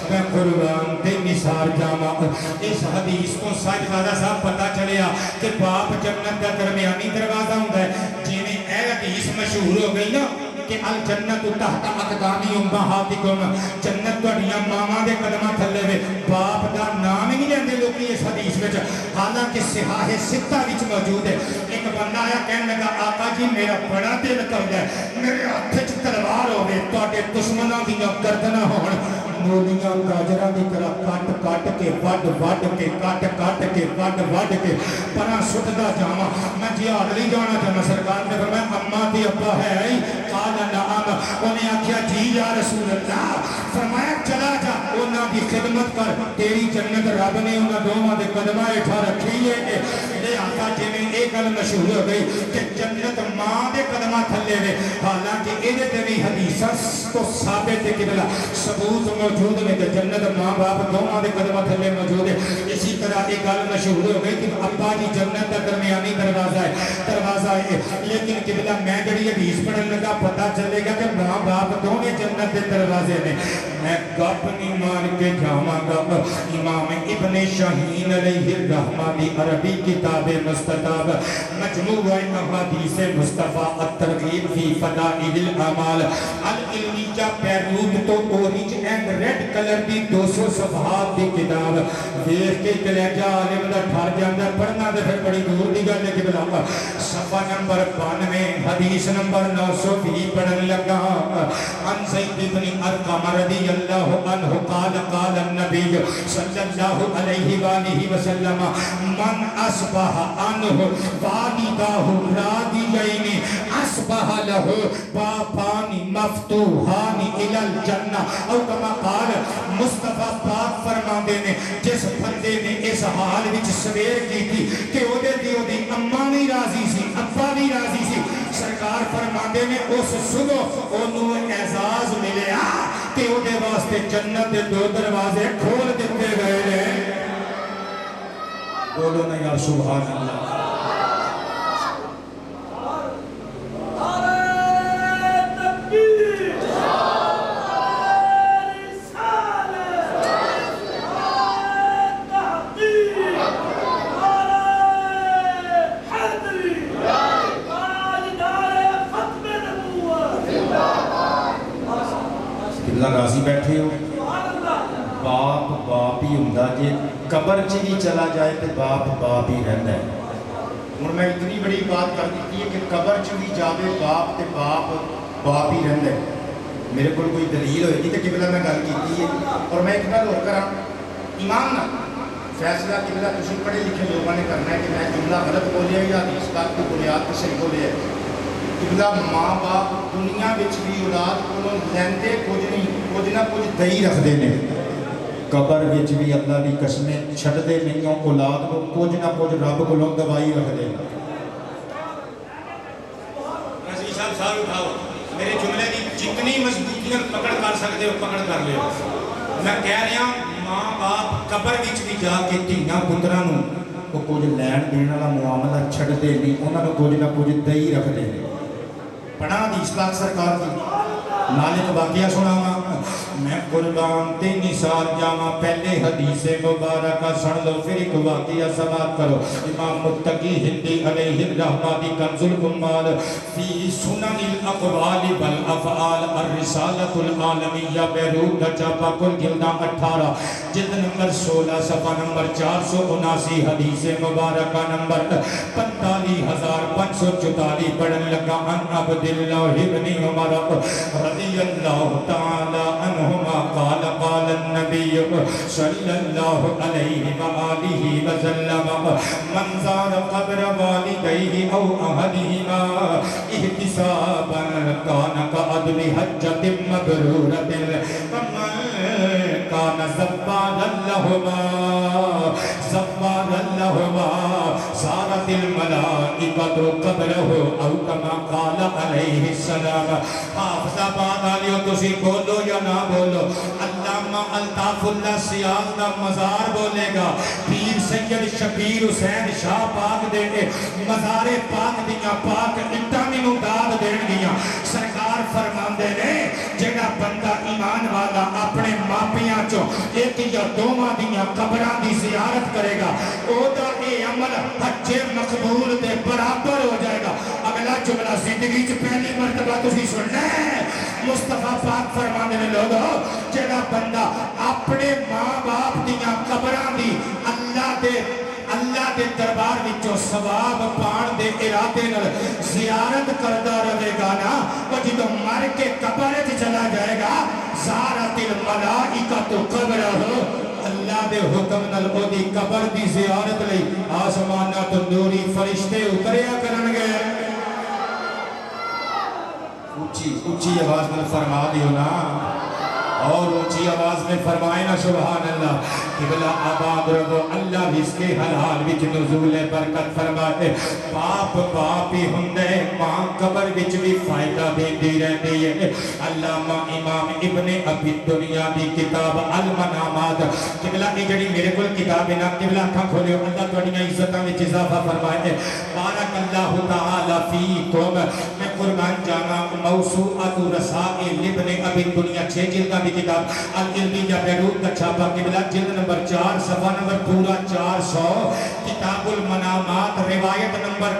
میں قربان تے نثار جاما اس حدیث کو ساجدہ صاحب پتا چلیا کہ باپ جنت کا درمیانی دروازہ ہوتا ہے جنہیں اے حدیث مشہور ہو گئی نا کہ الجنت تحت اقدام امہاتکم، جنت تہاڈیاں ماواں دے قدماں تھلے وے. باپ دا نام ہی نہیں لیندے لوگ اس حدیث وچ، حالانکہ صحاح ستہ وچ موجود ہے. ایک بندہ آیا کہنے لگا آقا جی میرا بڑا دل کردا ہے میرے ہاتھ وچ تلوار ہوے تہاڈے دشمناں دیاں گردناں ہون مولیاں گاجراں دی طرح کٹ کٹ کے وڈ وڈ کے کٹ کٹ کے وڈ وڈ کے پراں سٹدا جاواں. میں جہاد نہیں جانا چاہنا. سرکار نے فرمایا اماں تے ابا ہے ہی؟ قال نعم. انہیں آکھیا جی یا رسول اللہ. فرمایا چلا جا انہاں دی خدمت کر، تیری جنت رب نے انہاں دوواں دے قدماں ہیٹھاں رکھی ہے. لہٰذا جویں یہ گل مشہور ہو گئی کہ جنت ماں دے قدماں تھلے وے، حالانکہ یہ تے بھی حدیثاں تو ثابت ہے کہ بلا ثبوت موجود ہے کہ جنت ماں باپ دونوں دے قدماں تھلے موجود ہے. اسی طرح یہ گل مشہور ہو گئی کہ ابا جی جنت کا درمیانی دروازہ ہے. لیکن قبلہ میں جڑی حدیث پڑھن لگا پتہ چلے گا کہ ماں باپ دونوں جنت کے دروازے نے. میں گپ نہیں مار کے جاواں گا. امام ابن شاہین علیہ الرحمہ دی عربی کتاب مستطاب مجموعہ احادیث مصطفیٰ الترغیب فی فضائل الاعمال العلمیہ پیروت تو اورنج اینڈ ریڈ کلر دی 200 صفحات دی کتاب دیکھ کے کلیجہ عالم دا ٹھار جاندہ پڑھنا دے پھر بڑی دور دی گل کے بلا. صفحہ نمبر 92 حدیث نمبر 920 پڑھن لگا. ان زید بن ارقم رضی اللہ عنہ قال قال النبی صلی اللہ علیہ وآلہ وسلم من اصبح عنہ والداہ راضیین اصبح لہو بابان مفتوحان الی الجنہ. او کما قال مصطفیٰ پاک فرماندے نے جس بندے نے اس حال وچ سویر کی تھی کہ او دی اماں بھی راضی سی ابا بھی راضی سی. سرکار فرماندے نے اس صبح انہوں اعزاز ملیا کہ او دے واسطے جنت دے 2 دروازے کھول دیتے گئے ہیں. بولو نا یا سبحان اللہ. راضی بیٹھے ہو. باپ باپ ہی ہوں جی قبر چ بھی چلا جائے تو باپ باپ ہی رہتا ہے. ہوں میں اتنی بڑی بات کر دیتی ہے کہ قبر چ بھی جاوے باپ تے باپ باپ ہی رہتا ہے. میرے کو کوئی دلیل ہوئے گی تو قبلہ میں گل کی ہے. اور میں ایک گل اور کرا ایمان نہ فیصلہ قبلہ تسی پڑھے لکھے لوگوں نے کرنا ہے کہ میں جملہ غلط بولیا یا حدیث پاک کی بنیاد پر صحیح بولیا ہے. قبلہ ماں باپ دنیا وچ بھی اولاد کو لیندے کچھ نہیں کچھ نہ کچھ دئی رکھتے ہیں. قبر وچ بھی اللہ دی قسمیں چھڈدے نہیں اولاد کو کچھ نہ کچھ رب کو دوائی رکھتے ہیں. رضی صاحب سال اٹھاؤ میرے جملے کی جتنی مضبوطیاں پکڑ کر سکتے ہو پکڑ کر لے. میں کہہ رہا ماں باپ قبر وچ بھی جا کے دھیاں پتراں نوں وہ کچھ لین دین والا معاملہ چھڈدے نہیں انہاں نوں کچھ نہ کچھ دئی رکھتے ہیں. پڑھا حدیث پاک سرکار کی نال ایک واقعہ سناواں. میں قربان 3 سال جاواں پہلے حدیث مبارکہ سن لو پھر ایک واقعہ سماعت کرو. امام متقی ہندی علیہ الرحمہ دی کنز العمال فی سنن الاقوال والافعال الرسالۃ العالمیہ بیروت کا چھاپا کل گلدہ 18 جلد نمبر 16 صفحہ نمبر 479 حدیث مبارکہ نمبر 45544 پڑھن لگا. ان عبداللہ ابن عمر رضی اللہ تعالی عنہما قال قال النبی صلی اللہ علیہ وآلہ وسلم من زار قبر والدیہ او احدہما احتسابا کان کعدل حجۃ مبرورۃ ومن کان زبارا لہما زارت الملائکۃ قبرہ او کما قال علیہ السلام. حافظ آباد آلیو تسی بولو یا نہ بولو. علامہ الطاف اللہ سیاض دا مزار بولے گا. پیر سید شبیر حسین شاہ پاک دے مزار پاک دیاں پاک اٹھا مینوں داد دین گیاں. سرکار فرماندے نے جڑا بندہ ایمان والا اپنے ماپیاں چوں ایک یا دوواں دیاں قبراں دی زیارت کرے گا او دا اے عمل حج مقبول دے برابر ہو جائے گا. اگلا جملہ زندگی چ پہلی مرتبہ تسی سننا ہے مصطفیٰ پاک فرماندے نے لوگو جڑا بندہ اپنے ماں باپ دیاں قبراں دی اللہ دے دربار وچوں ثواب پان دے ارادے نال زیارت کردا رہے گا نا، وہ جدوں مر کے قبر وچ چلا جائے گا زارت الملائکۃ قبرہ، اللہ دے حکم نال او دی قبر دی زیارت لئی آسماناں تو نوری فرشتے اتریا کرن گے۔ اونچی آواز میں فرما دیو نا، اور اونچی آواز میں فرمائے نا سبحان اللہ۔ قبلہ آباد رہو اللہ بھی اس کے حلال وچ نزول برکت فرمائے۔ باپ ہی ہندے ماں قبر وچ بھی فائدہ دیندی رہندی ہے۔ علامہ امام ابن ابی دنیا دی کتاب المنامات، قبلہ کی جڑی میرے کول کتاب ہے نا، قبلہ اکھاں کھولیو، اللہ تہاڈیاں عزتاں وچ اضافہ فرمائے۔ بارک اللہ تعالی فیکم، میں قربان جانا موسوعۃ رسائل ابن ابی دنیا 6 جلداں دی کتاب العلمیہ بیروت کا چھاپا، قبلہ جلد نمبر 4 صفحہ نمبر پورا 400، کتاب المنامات روایت نمبر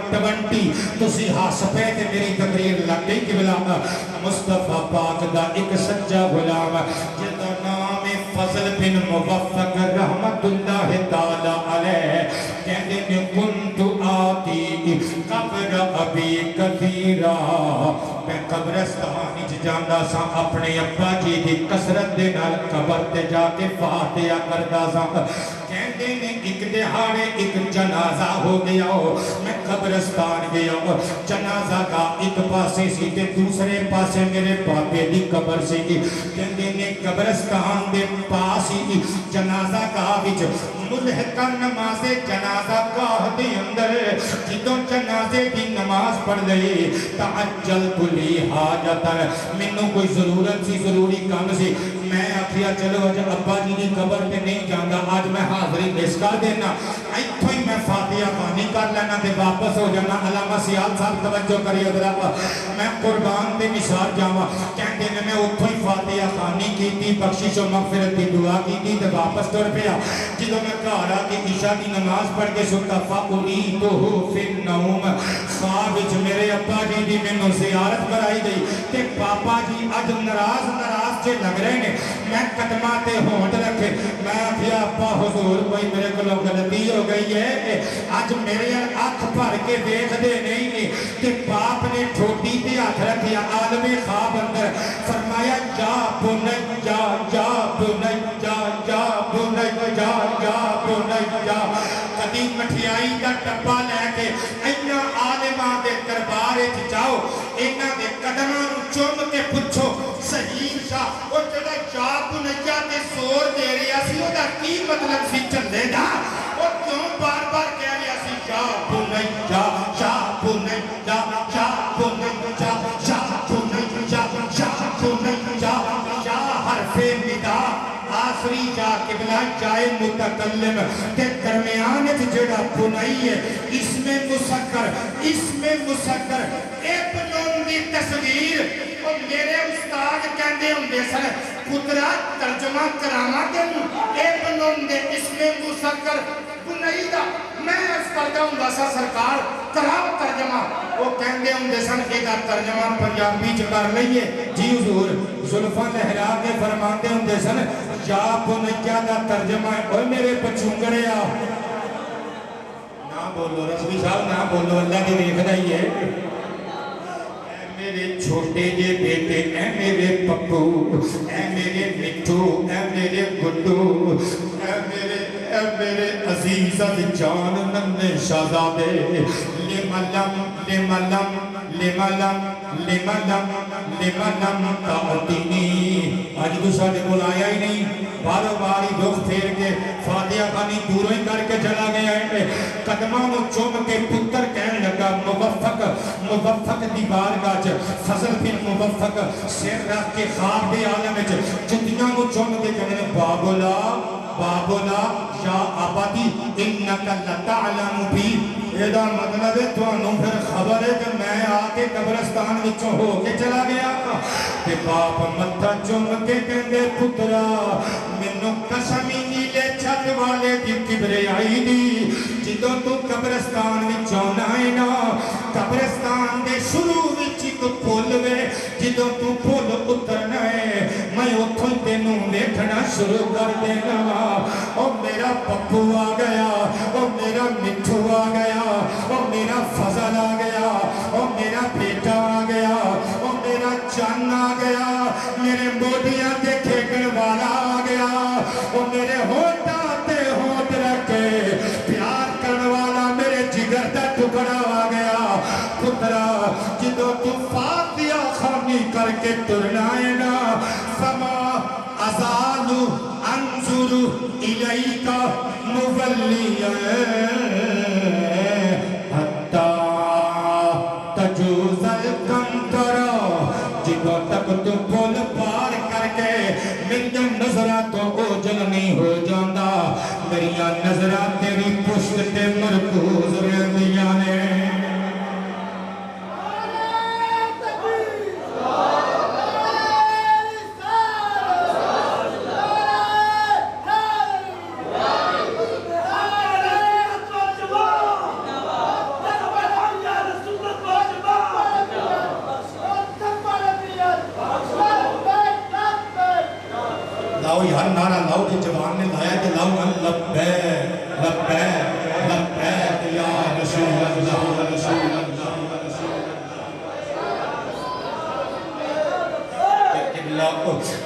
20۔ تسی ہاسپے تے میری تقریر لگ گئی قبلہ مصطفیٰ پاک دا ایک سچا غلام جس دا نام فضل بن موفق رحمت اللہ تعالی علیہ، کہتے ہیں کنت آتی قبر ابی کثیرہ، میں قبرستان وچ جاندا سا اپنے ابا جی دی کثرت دے نال قبر تے جا کے فاتحہ کردا سا۔ کہندے نے ایک دہاڑے ایک جنازہ ہو گیا، میں قبرستان گیا، جنازہ کا ایک پاسے سی تے دوسرے پاسے میرے باپے دی قبر سی۔ کہندے نے قبرستان دے پاس ہی جنازہ کا وچ ملحقہ نماز جنازہ گاہ دے اندر جدوں جنازے دی نماز پڑھ لئی تعجلت لی حاجتن، مینوں کوئی ضرورت سی، ضروری کام سی، میں آکھیا چلو اج ابا جی دی قبر پہ نہیں جاندا، آج میں حاضری مس کر دینا، ایتھوں ہی میں فاتحہ خوانی کر لینا تے واپس ہو جانا۔ علامہ سیال صاحب توجہ کریے ذرا، میں قربان تے نثار جاواں، کہندے نے میں اوتھوں ہی فاتحہ خوانی کیتی، بخشش و مغفرت دی دعا کیتی تے واپس ٹر پیا۔ جدوں میں گھر آ کے عشاء دی نماز پڑھ کے ستا فاریتہ فی النوم، خواب وچ میرے ابا جی دی مینوں زیارت کرائی گئی تے پاپا جی اج ناراض جے لگ رہے نے، میں قدماں تے ہونٹ رکھے، میں آکھیا ابا حضور کوئی میرے کولوں غلطی ہو گئی ہے، اج میرے اکھ بھر کے دیکھدے نہیں تے باپ نے ٹھوٹی تے ہاتھ رکھیا عالم خواب اندر، فرمایا جا بنی جا جا بنی جا جا بنی جا جا بنی جا، کدی مٹھیائی دا ڈبہ لے کے اینا عالماں دے دربار وچ جاؤ، انہاں دے قدماں نوں چوم کے پوچھو صحیح شاہ اور جڑا جا بنیا تے زور دے رہا سی او دا کی مطلب سی چلے دا، اور کیوں بار بار کہہ رہا سی جا بنیا جا بنیا جا بنیا جا بنیا جا بنیا جا، حرف ندا آخری جا قبلہ جائے متکلم تے درمیان جڑا بنائی ہے اس میں مسکر ابن دی تصویر، اور میرے استاد کہندے ہوندے سن پترا ترجمہ کراواں تینوں ابن دے اس میں مسکر بنائی دا، میں اس کردا ہوندا سا سرکار کراؤ ترجمہ، وہ کہندے ہوندے سن ایدا ترجمہ پنجابی چ کر لئیے، جی حضور زلفاں لہرا کے فرماندے ہوندے سن یا بنیا دا ترجمہ ہے اوے میرے پچھونگڑے آ، نہ بولو رسوی صاحب نہ بولو، اللہ کی دیکھدا ہی ہے، اے میرے چھوٹے جے بیٹے، اے میرے پپو، اے میرے مٹھو، اے میرے گڈو، اے میرے عزیز جان ننے شہزادے، لملم لملم لملم لملم لملم تعطینی، آج تو ساڑھے کول آیا ہی نہیں، بارو باری دکھ پھیر کے فاتحہ خانی دوروں ہی کر کے چلا گیا ہے، قدموں کو چوم کے پتر کہنے لگا موفق دی بارگاہ چ، فضل بن موفق سر رکھ کے خواب دے عالم وچ جتیاں کو چوم کے کہنے بابولا یا آبادی انکا لتعلم بھی، ایدہ مطلب ہے توانوں پھر خبر ہے کہ میں آکے قبرستان وچوں ہو کے چلا گیا، کہ باپ متھا چوم کے کہندے پترا منوں قسمی نیلے چھت والے دی کبریائی دی، جدوں تو قبرستان وچوں نہ نا، قبرستان دے دے شروع وچ ایک پھول وے جدوں تو پھول اترنا ہے میں اتھوں تینوں ویکھنا شروع کر دینا او میرا پپو آ گیا او میرا مٹھو آ گیا او میرا فضل آ گیا او میرا بیٹا آ گیا او میرا چان آ گیا میرے موڈیاں تے کھیکن والا آ گیا او میرے ہوٹاں تے ہوٹ رکھے پیار کرن والا میرے جگر دا ٹکڑا آ گیا پترا جدو تو فاتحہ خانی کر کے ترنا ہے نا فما ازالو انظر الیکا مولیہ حتی تجوز الکنترا جدو تک تو پھول پار کر کے میری نظرہ تو اوجل نہیں ہو جاندہ میری نظرہ تیری پشت تے مرکوز رہدیاں نے لاؤ یار نعرہ لاؤ کہ جوان نے لایا کہ لاؤ لبیک لبیک لبیک یا رسول اللہ رسول اللہ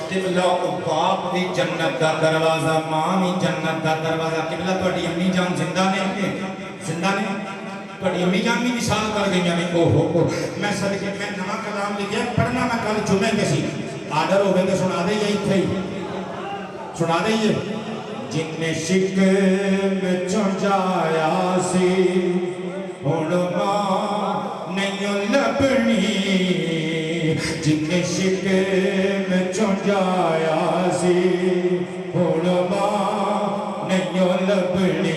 قبلہ باپ بھی جنت دا دروازہ ماں بھی جنت دا دروازہ قبلہ توڑی امی جان زندہ نے زندہ نے توڑی امی جان بھی مثال کر گئی یعنی میں صدقے میں نمہ کلام لکھیا پڑھنا میں کل جمعے کے سی آڈر ہو گئے تو سنا دے یہی تھے سنا دئیے جن نے شکم چنجایا سی ہنما نہیں لبنی جن نے شکم چنجایا سی ہنما نہیں لبنی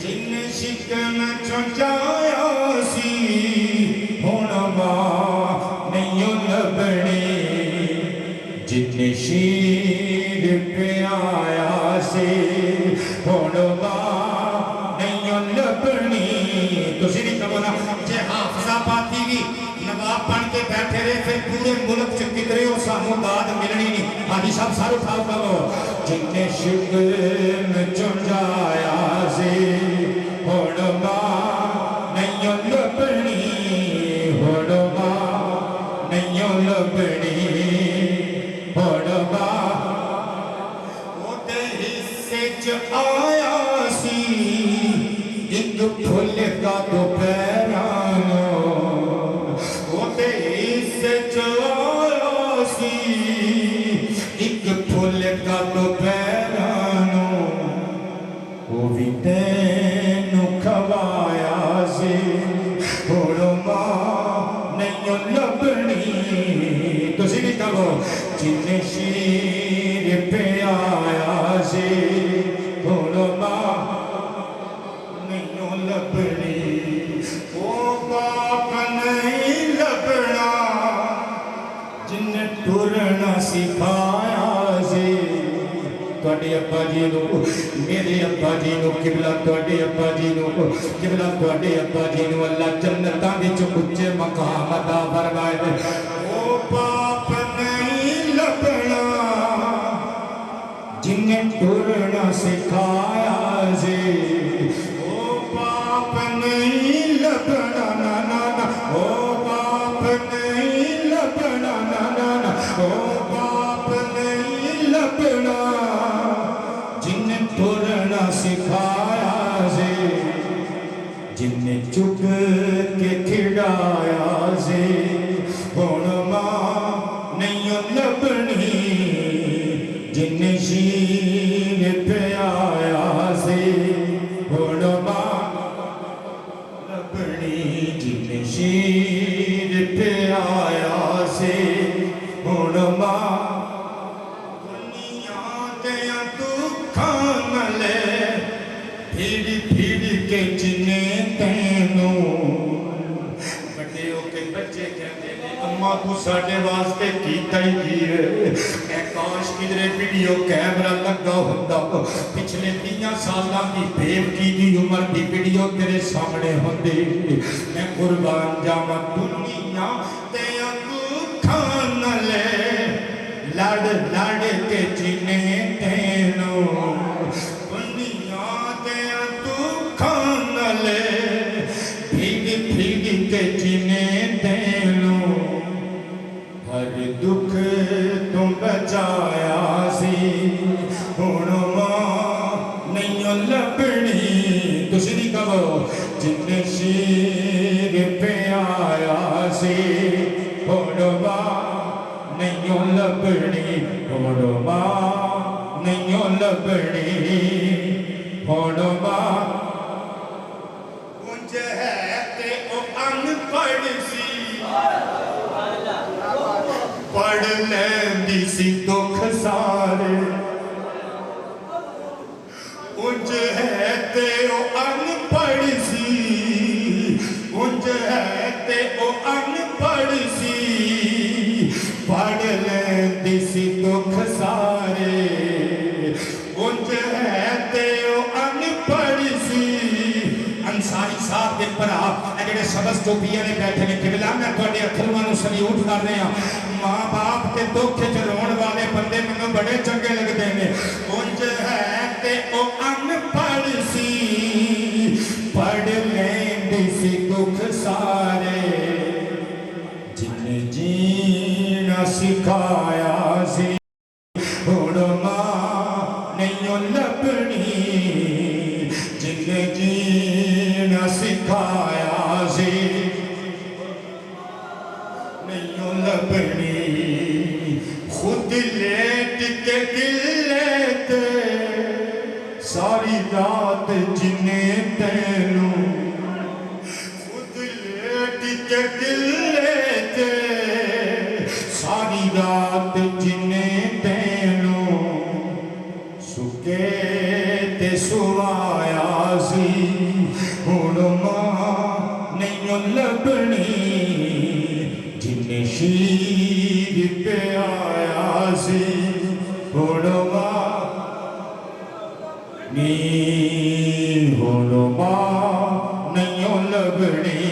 جن نے شکم چنجایا سی ہنما نہیں لبنی جن نے شیر پہ آیا سے ہونبا نہیں لبنی تو سیدھی کہو نا جے حافظہ پاتی بھی نواب بن کے بیٹھے رہے پھر پورے ملک سے کترے ہو سامو داد ملنی نہیں حاجی صاحب سارے اٹھاؤ کہو جن نے شکم چنجایا سے ہونبا نہیں لبنی ہونبا نہیں لبنی ہونبا آیا سی ایک پھول کا دوپہرانو وہ دیس آیا سی ایک پھول کا دوپہرانو وہ بھی تینو کھوایا سی ہونما نہیں لبنی تو سی بھی کہو جن شیر پہ آیا سی ہونما نہیں لبنی وہ باپ نہیں لبنا جن نے ٹرنا سکھایا سی توڑے ابا جی نو میرے ابا جی نو قبلہ توڑے ابا جی نو قبلہ توڑے ابا جی نو اللہ جنتاں وچ اونچے مقام عطا فرمائے او باپ نہیں لبنا جن نے ٹرنا سکھایا سی او باپ نہیں لبنا نا نا نا او باپ نہیں لبنا نا نا نا او باپ نہیں لبنا جن نے ٹرنا سکھایا سی جن نے چک کے کھڑایا سی ہونما نہیں لبنی جن نے شیر پہ آیا سی ہونما لبنی جن نے شیر پہ آیا سی ہونما دنیا دیا دکھان لے پھیڑ پھیڑ کے جنہیں تینوں بڑے ہو کے بچے کہتے ہیں اماں کو ساڑھے واسطے کیتا ہی کی ہے کاش کدھر ویڈیو کیمرہ لگا ہوتا پچھلے 30 سالاں دی بیوقی دی عمر دی ویڈیو تیرے سامنے ہوندی میں قربان جاواں دنیا تے دکھاں نالے لڑ لڑ کے جینے تینوں دنیا تے دکھاں نالے بھیگ بھیگ کے جینے تینوں ہر دکھ تم بچایا سی ہن ماں نہیں لبنی تسی نہیں کہو جن شیر پہ آیا سی ہن ماں نہیں لبنی ہن ماں نہیں لبنی ہن ماں اونج ہے تے او ان پڑھ سی پڑھ لیندی سی دکھ سارے اونج ہے تے او ان پڑھ سی اونج ہے تے او ان پڑھ سی پڑھ لیندی سی دکھ سارے اونج ہے تے او ان پڑھ سی انصاری صاحب دے پرا اے جڑے سبز ٹوپیاں نے بیٹھے نے قبلہ میں تواڈے اتھرواں نوں سلیوٹ کر رہے ہاں ماں باپ تے دکھ وچ رون والے بندے مینوں بڑے چنگے لگدے نے اونج ہے تے او ان پڑھ سی پڑھ لیندی سی دکھ سارے جن جینا سکھایا سی ہن ماں نہیں لبنی جن جینا سکھایا سی نہیں لبنی خود لیٹ کے دل لیتے ساری رات جنے تینوں خود لیٹ کے دل لیتے ساری رات جنے تینوں سکے تے سوایا سی ہن ماں نہیں لبنی جن شیر پہ آیا سی ہن ماں ہن ماں نہیں لبنی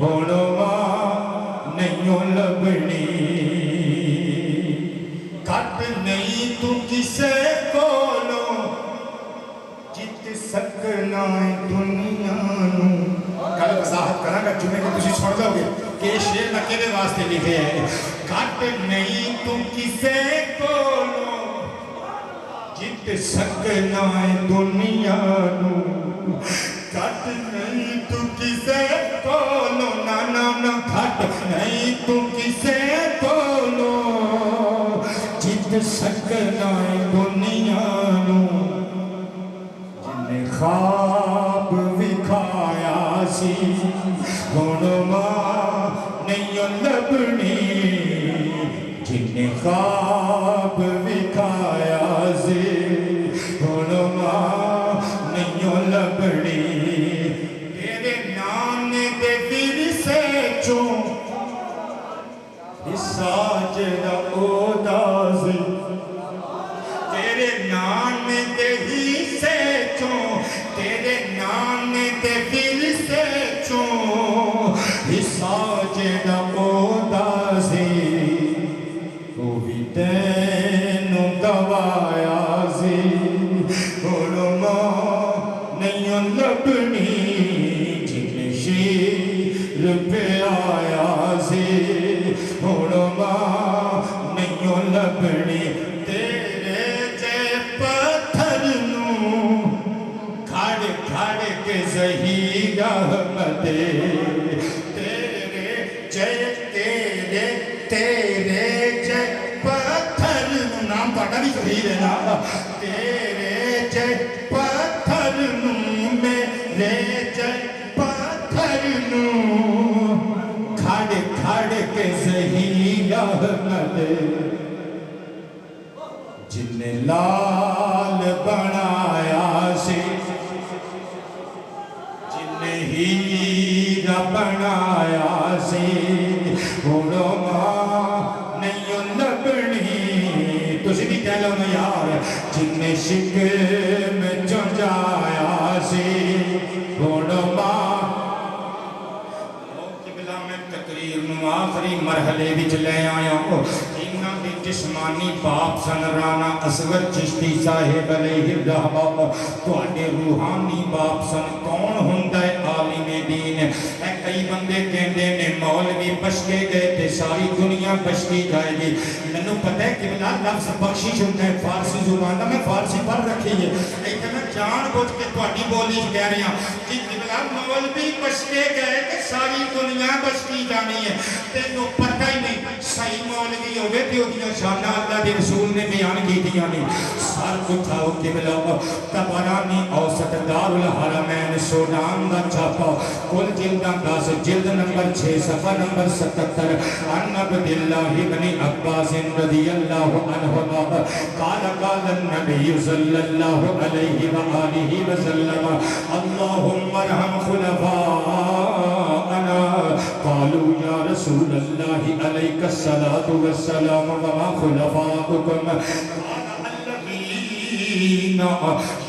ہن ماں نہیں لبنی گھٹ نہیں تو کسے کولوں جت سکنا دنیا نوں گل وضاحت کراں گا جمعے کو تسی سن لو گے کہ یہ شعر میں کدے واسطے لکھے ہے گھٹ نہیں تو کسے کولوں جت سکنا دنیا نوں گھٹ نہیں تو کسے کولوں نا نا نا گھٹ نہیں تو کسے کولوں جت سکنا دنیا نوں جن خواب وکھایا سی ہن ماں نہیں لبنی جن خواب وکھایا سی ہن ماں نہیں لبنی تیرے نام دے ورثے چوں حصہ جڑا اودا سی تیرے نام دے حصے چوں تیرے نام دے ورثے چوں حصہ جڑا اودا سی وہی تینوں گوایا سی ہن ماں نہیں لبنی جن شیر پہ آیا سی ہن ماں نہیں لبنی تیرے جے پتھر نوں کھڑ کھڑ کے زہیر احمد تیرے جے پتھر نوں نام تہاڈا بھی شہید ہے نا تیرے جے پتھر نوں میرے جے پتھر نوں کھڑ کھڑ کے زہیر احمد جن لال بنایا سی جن ہیرا بنایا سی ہن ماں نہیں لبنی نے شکم چنجایا سی ہن ماں قبلہ میں تقریر نو آخری مرحلے وچ لے آیا انہاں دے جسمانی باپ سن رانا اصغر چشتی صاحب علیہ الرحمہ تواڈے روحانی باپ سن کون ہوندا ہے عالم دین اے کئی بندے کہندے نے مولوی بشکے گئے تے ساری دنیا بشکی جائے گی مینوں پتہ ہے کہ بلا لفظ بخشش ہوندا ہے فارسی زبان دا میں فارسی پڑھ رکھی ہے ایک میں جان بوجھ کے تواڈی بولی کہہ رہا کہ بلا مولوی بشکے گئے تے ساری دنیا بشکی جانی ہے تینوں پتہ ہی نہیں صحیح مولوی ہوئے تے اودیاں شاناں اللہ دے رسول نے بیان کیتیاں نے سر اٹھاؤ قبلہ طبرانی اوسط دار الحرمین سودان دا چھاپا کل جلداں 10 جلد نمبر 6 صفحہ نمبر 77 عن عبد اللہ بن عباس رضی اللہ عنہما قال قال النبی صلی اللہ علیہ وآلہ وسلم اللہم ارحم خلفاءنا قالوا یا رسول اللہ علیک الصلاة والسلام وما خلفاؤکم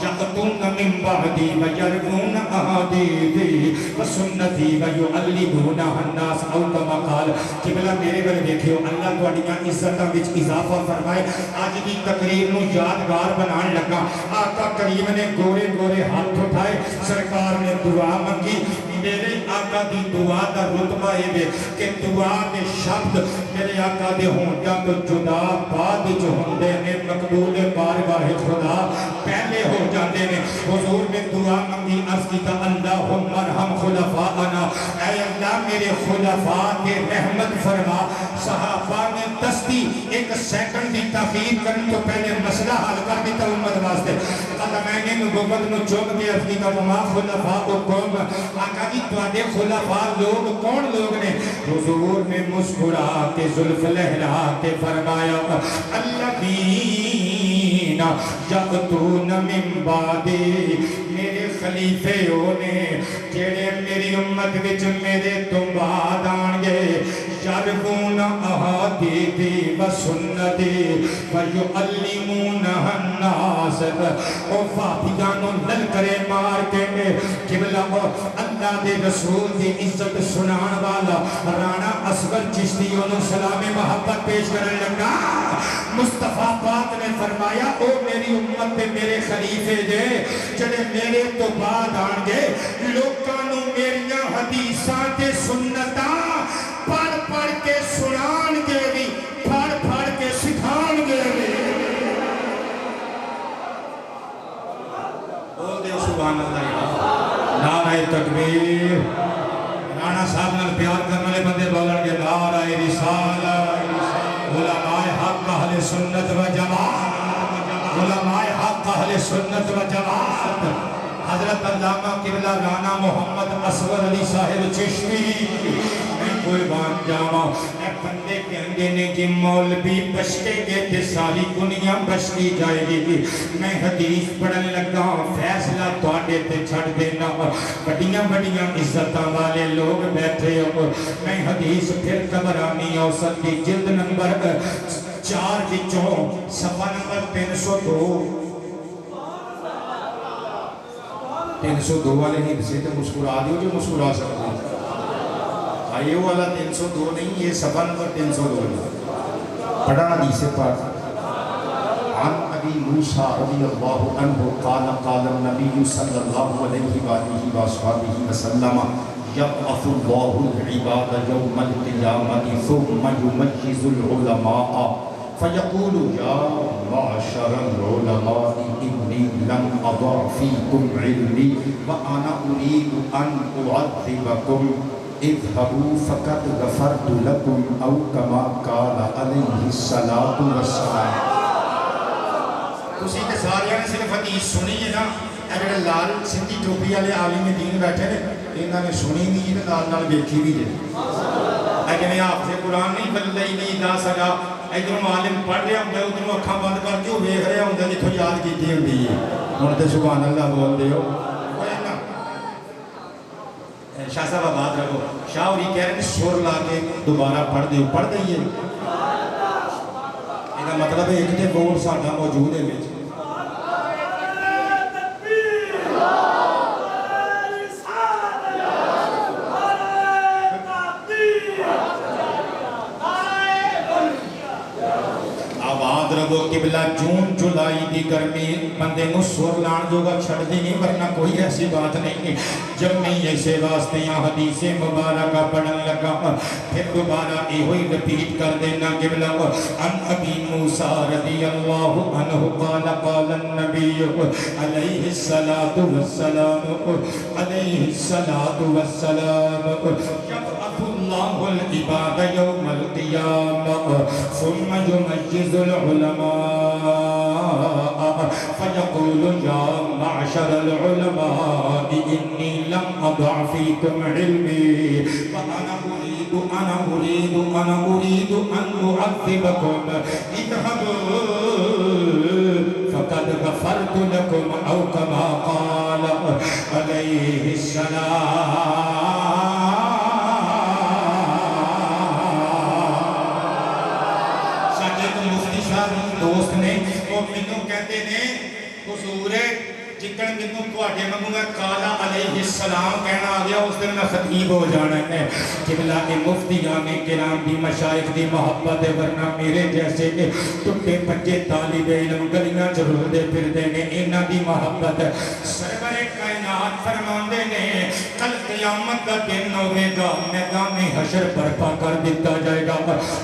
يقتلون من بعدي ويرمون أحاديثي وسنتي ويعلمونها الناس أو كما قال قبلہ میرے بل دیکھو اللہ تواڈیاں عزتاں وچ اضافہ فرمائے اج دی تقریر نو یادگار بنان لگا آقا کریم نے گورے گورے ہاتھ اٹھائے سرکار نے دعا منگی میرے آقا دی دعا دا رتبہ ہے کہ دعا دے شبد میرے آقا دے ہوندا تو جدا بعد وچ ہوندے نے مقبول بارگاہ خدا پہلے ہو جاتے ہیں حضور نے دعا منگی عرض کی تا اللہم ارحم خلفاءنا اے اللہ میرے خلفاء کے رحمت فرما صحابہ نے دستی ایک سیکنڈ دی تاخیر کرن تو پہلے مسئلہ حل کر دیتا امت واسطے قدمین نبوت نو چوک کے عرض کی تا وما خلفاؤکم آقا جی تواڈے خلفاء لوگ کون لوگ نے حضور نے مسکرا کے زلف لہرا کے فرمایا الذین یقتلون من بعدی میرے خلیفے ہونے جڑے میری امت وچ میرے تو بعد آن گے یرمون احادیثی و سنتی ویعلمونها الناس او فاتحانو للکرے مار کے قبلہ اللہ دے رسول دی عزت سنان والا رانا اصغر چشتی انہوں سلام محبت پیش کرنے لگا مصطفیٰ پاک نے فرمایا او میری امت پہ میرے خلیفے دے جڑے میرے تو بعد آن گے لوکانوں میریاں حدیثاں تے سنتاں پڑھ پڑھ کے سنان گے بھی پڑھ پڑھ کے سکھان گے بھی بول دے سبحان اللہ نعرہ تکبیر رانا صاحب نال پیار کرنے والے بندے بولن گے نعرہ رسالت علماء حق اہل سنت و جماعت علماء حق اہل سنت و جماعت حضرت علامہ قبلہ رانا محمد اصغر علی صاحب چشتی میں قربان جاواں اے بندے کہندے نے کہ مولوی بشکے گے تے ساری دنیا بشکی جائے گی میں حدیث پڑھن لگا فیصلہ تواڈے تے چھڈ دینا بڑیاں بڑیاں عزتاں والے لوگ بیٹھے ہو میں حدیث پھر طبرانی اوسط کی جلد نمبر 4 وچوں صفحہ نمبر 302 والے ہی سے تے مسکرا دیو جو مسکرا سکتے ہیں آئیے والا 302 نہیں یہ صفحہ نمبر 302 پڑھا حدیث پاک عن ابی موسیٰ رضی اللہ عنہ قال قال النبی صلی اللہ علیہ وآلہ وآلہ وسلم یبعث اللہ العباد یوم القیامت ثم یمجز العلماء فیقول یا معشر العلماء انی لم اضع فیکم علمی وانا اريد ان اعذبکم اذهبوا فقد غفرت لكم او كما قال عليه الصلاة والسلام تسی تے سارے نے صرف حدیث سنی ہے نا اے جڑے لال سندھی ٹوپی والے عالم دین بیٹھے نے انہاں نے سنی نہیں تے نال نال ویکھی بھی جے اے جویں آپ سے قرآن نہیں بلئی نہیں دا سکا ادھروں عالم پڑھ رہا ہوندا ادھروں اکھاں بند کر کے ویکھ رہا ہوندا جتھوں یاد کیتی ہوندی ہے ہن تے سبحان اللہ بول دیو شاہ صاحب آباد رکھو شاہ اور یہ کہہ رہے ہیں سور لا کے دوبارہ پڑھ دیو پڑھ دئیے یہ مطلب ہے ایک تے بور ساڈا موجود ہے وچ جب وہ قبلہ جون جولائی دی گرمی بندے نو سور لان جوگا چھڑ دی نہیں ورنہ کوئی ایسی بات نہیں. جب میں اسے واسطے یہاں حدیث مبارکہ پڑھن لگا پھر دوبارہ یہ ہوئی رپیٹ کر دینا قبلہ ان ابی موسیٰ رضی اللہ عنہ قال قال النبی علیہ الصلاة والسلام یبعث اللہ العباد یوم القیامہ ثم یمجز العلماء فیقول یا معشر العلماء انی لم اضع فیکم علمی وانا اريد ان اعذبكم اذهبوا فقد غفرت لكم او كما قال عليه السلام. مفتی صاحب دوست نے وہ مینوں کہتے نے حضور جکن مینوں تواڈے وانگوں میں کالا علیہ السلام کہنا آ گیا اس دن میں خطیب ہو جانا ہے. قبلہ کے مفتیان کرام دی مشائخ دی محبت ہے ورنہ میرے جیسے ٹوٹے پنجے طالب علم گلیاں چ رلدے پھردے نے انہاں دی محبت ہے. سرور کائنات فرماندے نے کل قیامت کا دن ہوے گا میدان حشر برپا کر دیتا جائے گا.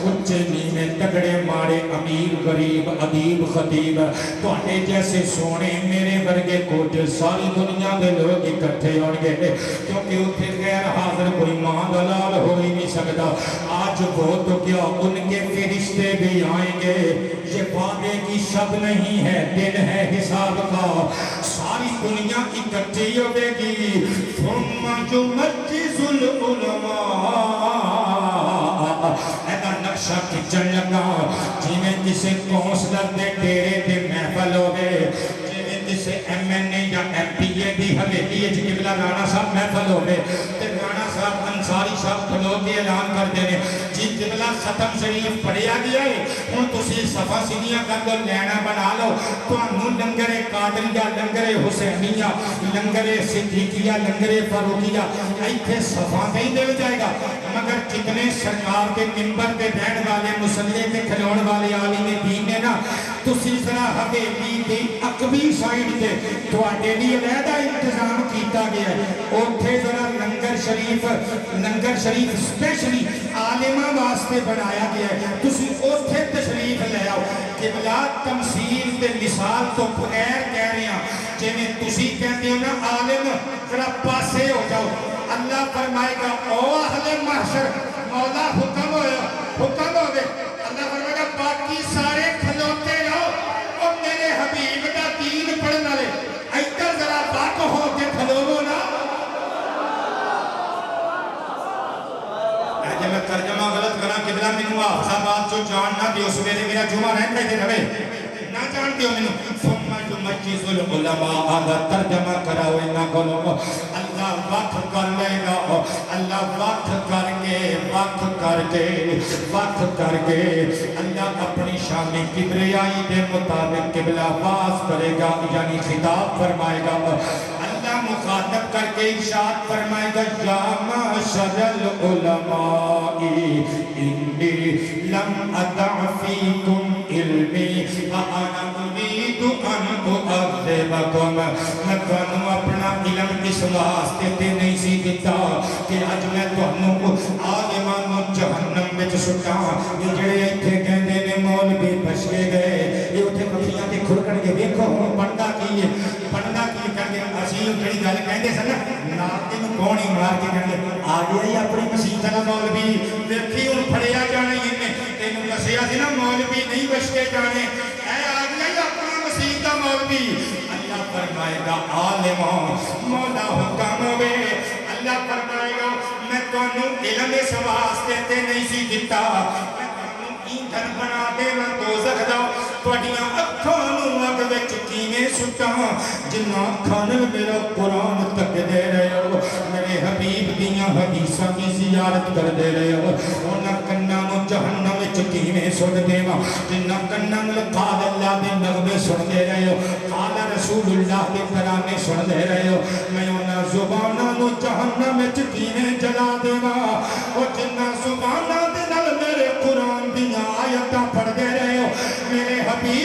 اونچے نیوے تگڑے ماڑے امیر غریب ادیب خطیب تواڈے جیسے سونے میرے ورگے کوٹے ساری دنیا دے لوگ اکٹھے ہون گے کیونکہ اتنے غیر حاضر کوئی ماں دلال ہو ہی نہیں سکتا. آج وہ تو کیا ان کے فرشتے بھی آئیں گے. یہ وعدے کی شب نہیں ہے دن ہے حساب کا. ساری دنیا اکٹھی ہوے گی. ثم یمجز العلماء ایسا نقشہ کھچن لگا جی میں کسی کونسلر دے ڈیرے دے محفل ہوئے جسے ایم این اے یا ایم پی اے دی حویلی ہے جی قبلہ رانا صاحب محفل ہوئے تے رانا صاحب انصاری صاحب کھلو کے اعلان کر دینے جی قبلہ ختم شریف پڑھیا گیا ہے ہن تسی صفا سینیاں کر دو لینا بنا لو تانوں لنگر قادریہ لنگر حسینیہ لنگر صدیقیہ لنگر فاروقیہ ایتھے صفا تے ہی دے جائے گا. مگر جتنے سرکار کے منبر پہ بیٹھ والے مسلے پہ کھلون والے عالم دین نے نا تسی ذرا حویلی دی اقوی سائڈ تے تواڈے لیے علیحدہ انتظام کیتا گیا ہے. اوتھے ذرا لنگر شریف سپیشلی عالماں واسطے بنایا گیا ہے. تسی اوتھے تشریف لے آؤ. قبلہ تمثیل تے مثال تو بغیر کہہ رہے ہیں جویں تسی کہتے ہو نا عالم ذرا پاسے ہو جاؤ. اللہ فرمائے گا او اہل محشر مولا حکم ہو گئے. اللہ فرمائے گا باقی سارے کھلوتے رہو اور میرے حبیب کا دین پڑھنے والے ادھر ذرا بات ہو کے کھلوو نا. جب میں ترجمہ غلط کرا قبلہ مینوں حافظ آباد جو جاننا دیو سویرے میرا جمعہ رہتا ہے رہے نہ جان دیو مینوں. ثم یمجز العلماء آگا ترجمہ کراؤ انہاں کولوں. اللہ وقت کر لے گا. اللہ وقت کر کے اللہ اپنی شان کبریائی دے مطابق قبلہ باز کرے گا یعنی خطاب فرمائے گا. اللہ مخاطب کر کے ارشاد فرمائے گا یا معشر العلماء انی لم اضع فیکم علمی وانا اريد ان اعذبکم. میں تانوں اپنا علم اس واسطے تے نہیں سی دیتا کہ اج میں تانوں عالماں نوں جہنم وچ سٹاں. یہ جڑے ایتھے کہندے نے مولوی بچ کے گئے یہ اوتھے پکھیاں تے کھڑکن کے ویکھو ہن پڑھدا کی ہے کر کے اسی جڑی گل کہندے سن نا تینوں کون ہی مار کے کہندے آ گیا ہی اپنی مسیح دا مولوی ویکھی ہن پھڑیا جانا ہی نے تینوں دسیا سی نا مولوی نہیں بچ کے جانے اے آ گیا ہی اپنا مسیح دا مولوی. اللہ فرمائے گا عالموں مولا حکم ہوئے. اللہ فرمائے گا میں تانوں علم اس واسطے تے نہیں سی دتا میں تانوں ایندھن بنا دے میں دوزخ دا تواڈیاں اکھاں نوں اگ وچ کیویں سٹاں جنہاں اکھاں نال میرا قرآن تک دے رہے ہو میرے حبیب دیاں حدیثاں کی زیارت کر دے رہے ہو انہاں کناں نوں جہنم وچ کیویں سٹ دیواں جنہاں کناں نال قال اللہ دے نغمے سن دے رہے ہو قال رسول اللہ کے ترانے سن دے رہے ہو میں انہاں زباناں نوں جہنم وچ کیویں جلا دیواں او جنہاں زباناں دے نال میرے قرآن دیاں آیتاں پڑھ دے رہے ہو میرے حبیب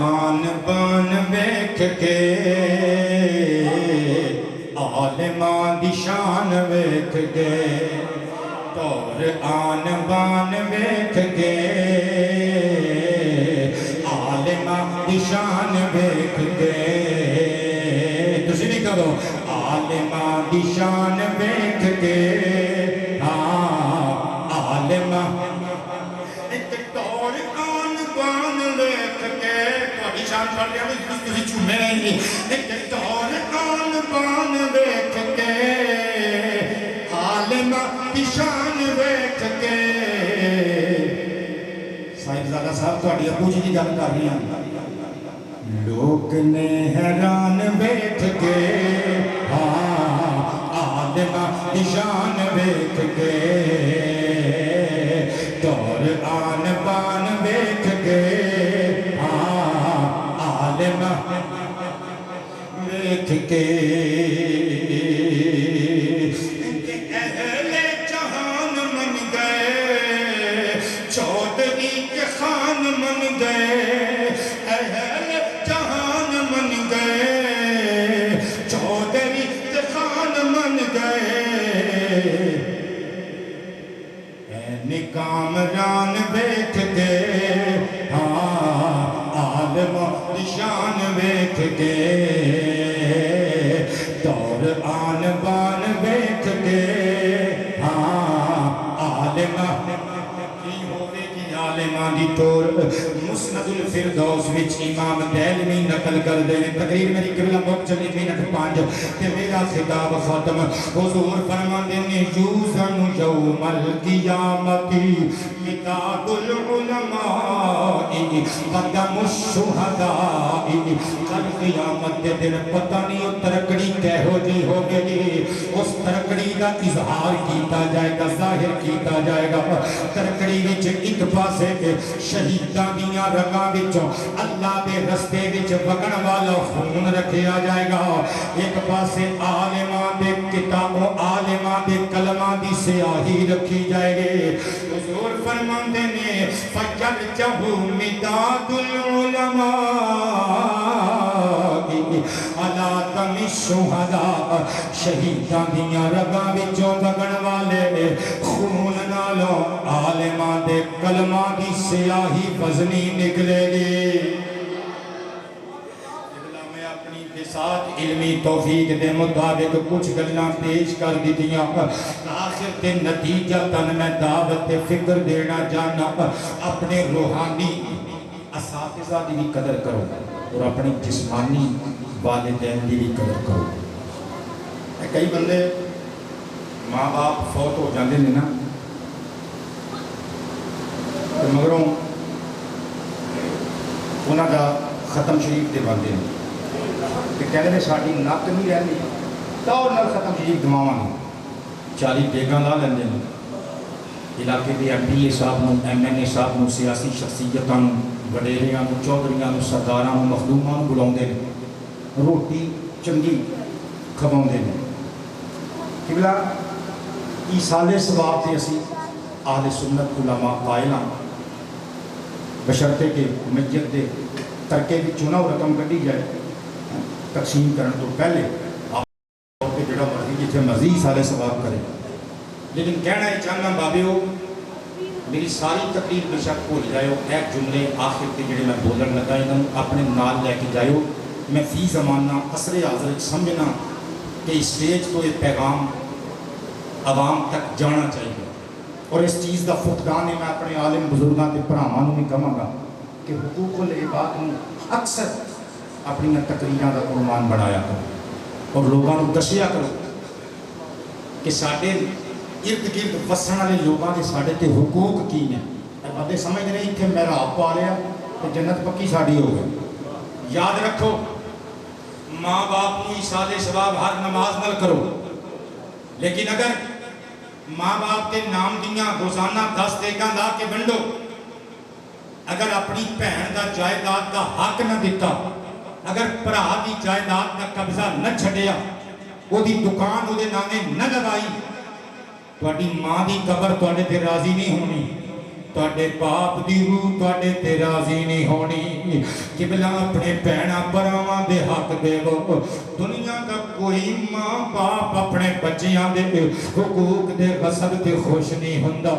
آن بان ویکھ کے عالماں دی شان ویکھ کے طور آن بان ویکھ کے عالماں دی شان ویکھ کے تسی بھی کرو عالماں دی شان ویکھ کے عالماں ایک طور آن بان ویکھ کے تھوڑی شان پڑھ لیا تسی چومے نہیں ایک طور آن بان ویکھ کے عالماں دی شان ویکھ کے صاحبزادہ صاحب تھوڑی ابو جی کی گل کر رہی ہیں لوگ نے حیران ویکھ کے عالماں دی شان ویکھ کے طور آن بان ویکھ کے عالماں ویکھ کے اہل جہان من گئے چودھری کے خان من گئے اہل جہان من گئے چودھری کے خان من گئے کامران ویکھ کے عالماں دی شان ویکھ کے طور آن بان ویکھ کے عالماں کی ہوئے کی عالماں دی طور مسند الفردوس وچ امام دہلوی نقل کر دے تقریر میری قبلہ مک چلی منٹ 5 تے میرا خطاب ختم حضور فرماندے نے یوزن یوم القیامت مداد العلماء قدم الشہداء کل قیامت دے دن پتہ نہیں وہ ترکڑی کہو جی ہو گئی اس ترکڑی کا اظہار کیتا جائے گا ظاہر کیتا جائے گا ترکڑی وچ ایک پاسے شہیداں دیاں رگاں وچوں اللہ دے رستے وچ وگن والا خون رکھیا جائے گا ایک پاسے عالماں دے کتابوں عالماں دے کلماں دی سیاہی رکھی جائے گی حضور فرماندے نے فَيَرْجَهُ مِدَادُ الْعُلَمَاءِ عَلَىٰ دَمِ الشُّهَدَاءِ شہیداں دیاں رگاں وچوں وگن والے خون نالوں عالماں دے کلماں دی سیاہی وزنی نکلے گی میں اپنی بساط علمی توفیق دے مطابق کچھ گلاں پیش کر دیتیاں آخر تے نتیجہ تن میں دعوت فکر دینا جانا اپنے روحانی اساتذہ دی بھی قدر کرو اور اپنی جسمانی والدین دی بھی قدر کرو کئی بندے ماں باپ فوت ہو جاندے نے نا مگروں انہاں دا ختم شریف دے باندے ہیں کہ کہنے نے ساڑی نک نہیں رہنی دور نال ختم شریف دماواں نے 40 بیگاں لا لیندے ہیں علاقے دے ایم پی اے صاحب نو ایم این اے صاحب نو سیاسی شخصیتاں نو وڈیریاں نو چودھریاں نو سرداراں نو مخدوماں نو بلاوندے نے روٹی چنگی کھواوندے نے قبلہ ایصال ثواب تے اسی اہل سنت علماء قائل ہاں بشرطے کہ میت دے ترکے بھی چنا رقم کٹی جائے تقسیم کرنے تو پہلے آپ کے جڑا مرضی جتنے مزید سارے ثواب کرے لیکن کہنا ہے چاہنا بابے ہو میری ساری تقریر بے شک بھول جائے ہو ایک جملے آخر کے جڑے میں بولن لگا ہوں اپنے نال لے کے جائے ہو میں فی زمانہ عصر حاضر سمجھنا کہ اس اسٹیج کو یہ پیغام عوام تک جانا چاہیے اور اس چیز کا فقدان ہے میں اپنے عالم بزرگاں کے بھراواں بھی کہاں گا کہ حقوق العباد کو اکثر اپنی تقریراں کا عنوان بنایا کرو اور لوگوں کو دسیا کرو کہ ساڈے ارد گرد وسن والے لوگوں کے ساڈے تے حقوق کی نے بندے سمجھ رہے اتنے محراب پا لیا تو جنت پکی ساڈی ہو گئی یاد رکھو ماں باپ کو ایصال ثواب ہر نماز نال کرو لیکن اگر ماں باپ کے نام دیاں روزانہ 10 دیگاں لا کے ونڈو اگر اپنی بہن دا جائیداد دا حق نہ دیتا اگر بھرا دی جائیداد دا قبضہ نہ چھڈیا وہ دی دکان وہ دے نامے نہ لگائی تہاڈی ماں دی قبر تہاڈے تے راضی نہیں ہونی ਤੁਹਾਡੇ ਬਾਪ ਦੀ ਰੂਹ ਤੁਹਾਡੇ ਤੇ ਰਾਜ਼ੀ ਨਹੀਂ ਹੋਣੀ। ਕਿਬਲਾ ਆਪਣੇ ਭੈਣਾਂ ਭਰਾਵਾਂ ਦੇ ਹੱਕ ਦੇਵੋ। ਦੁਨੀਆ ਦਾ ਕੋਈ ਮਾਂ ਬਾਪ ਆਪਣੇ ਬੱਚਿਆਂ ਦੇ ਹਕੂਕ ਦੇ ਗਸਲ ਤੇ ਖੁਸ਼ ਨਹੀਂ ਹੁੰਦਾ।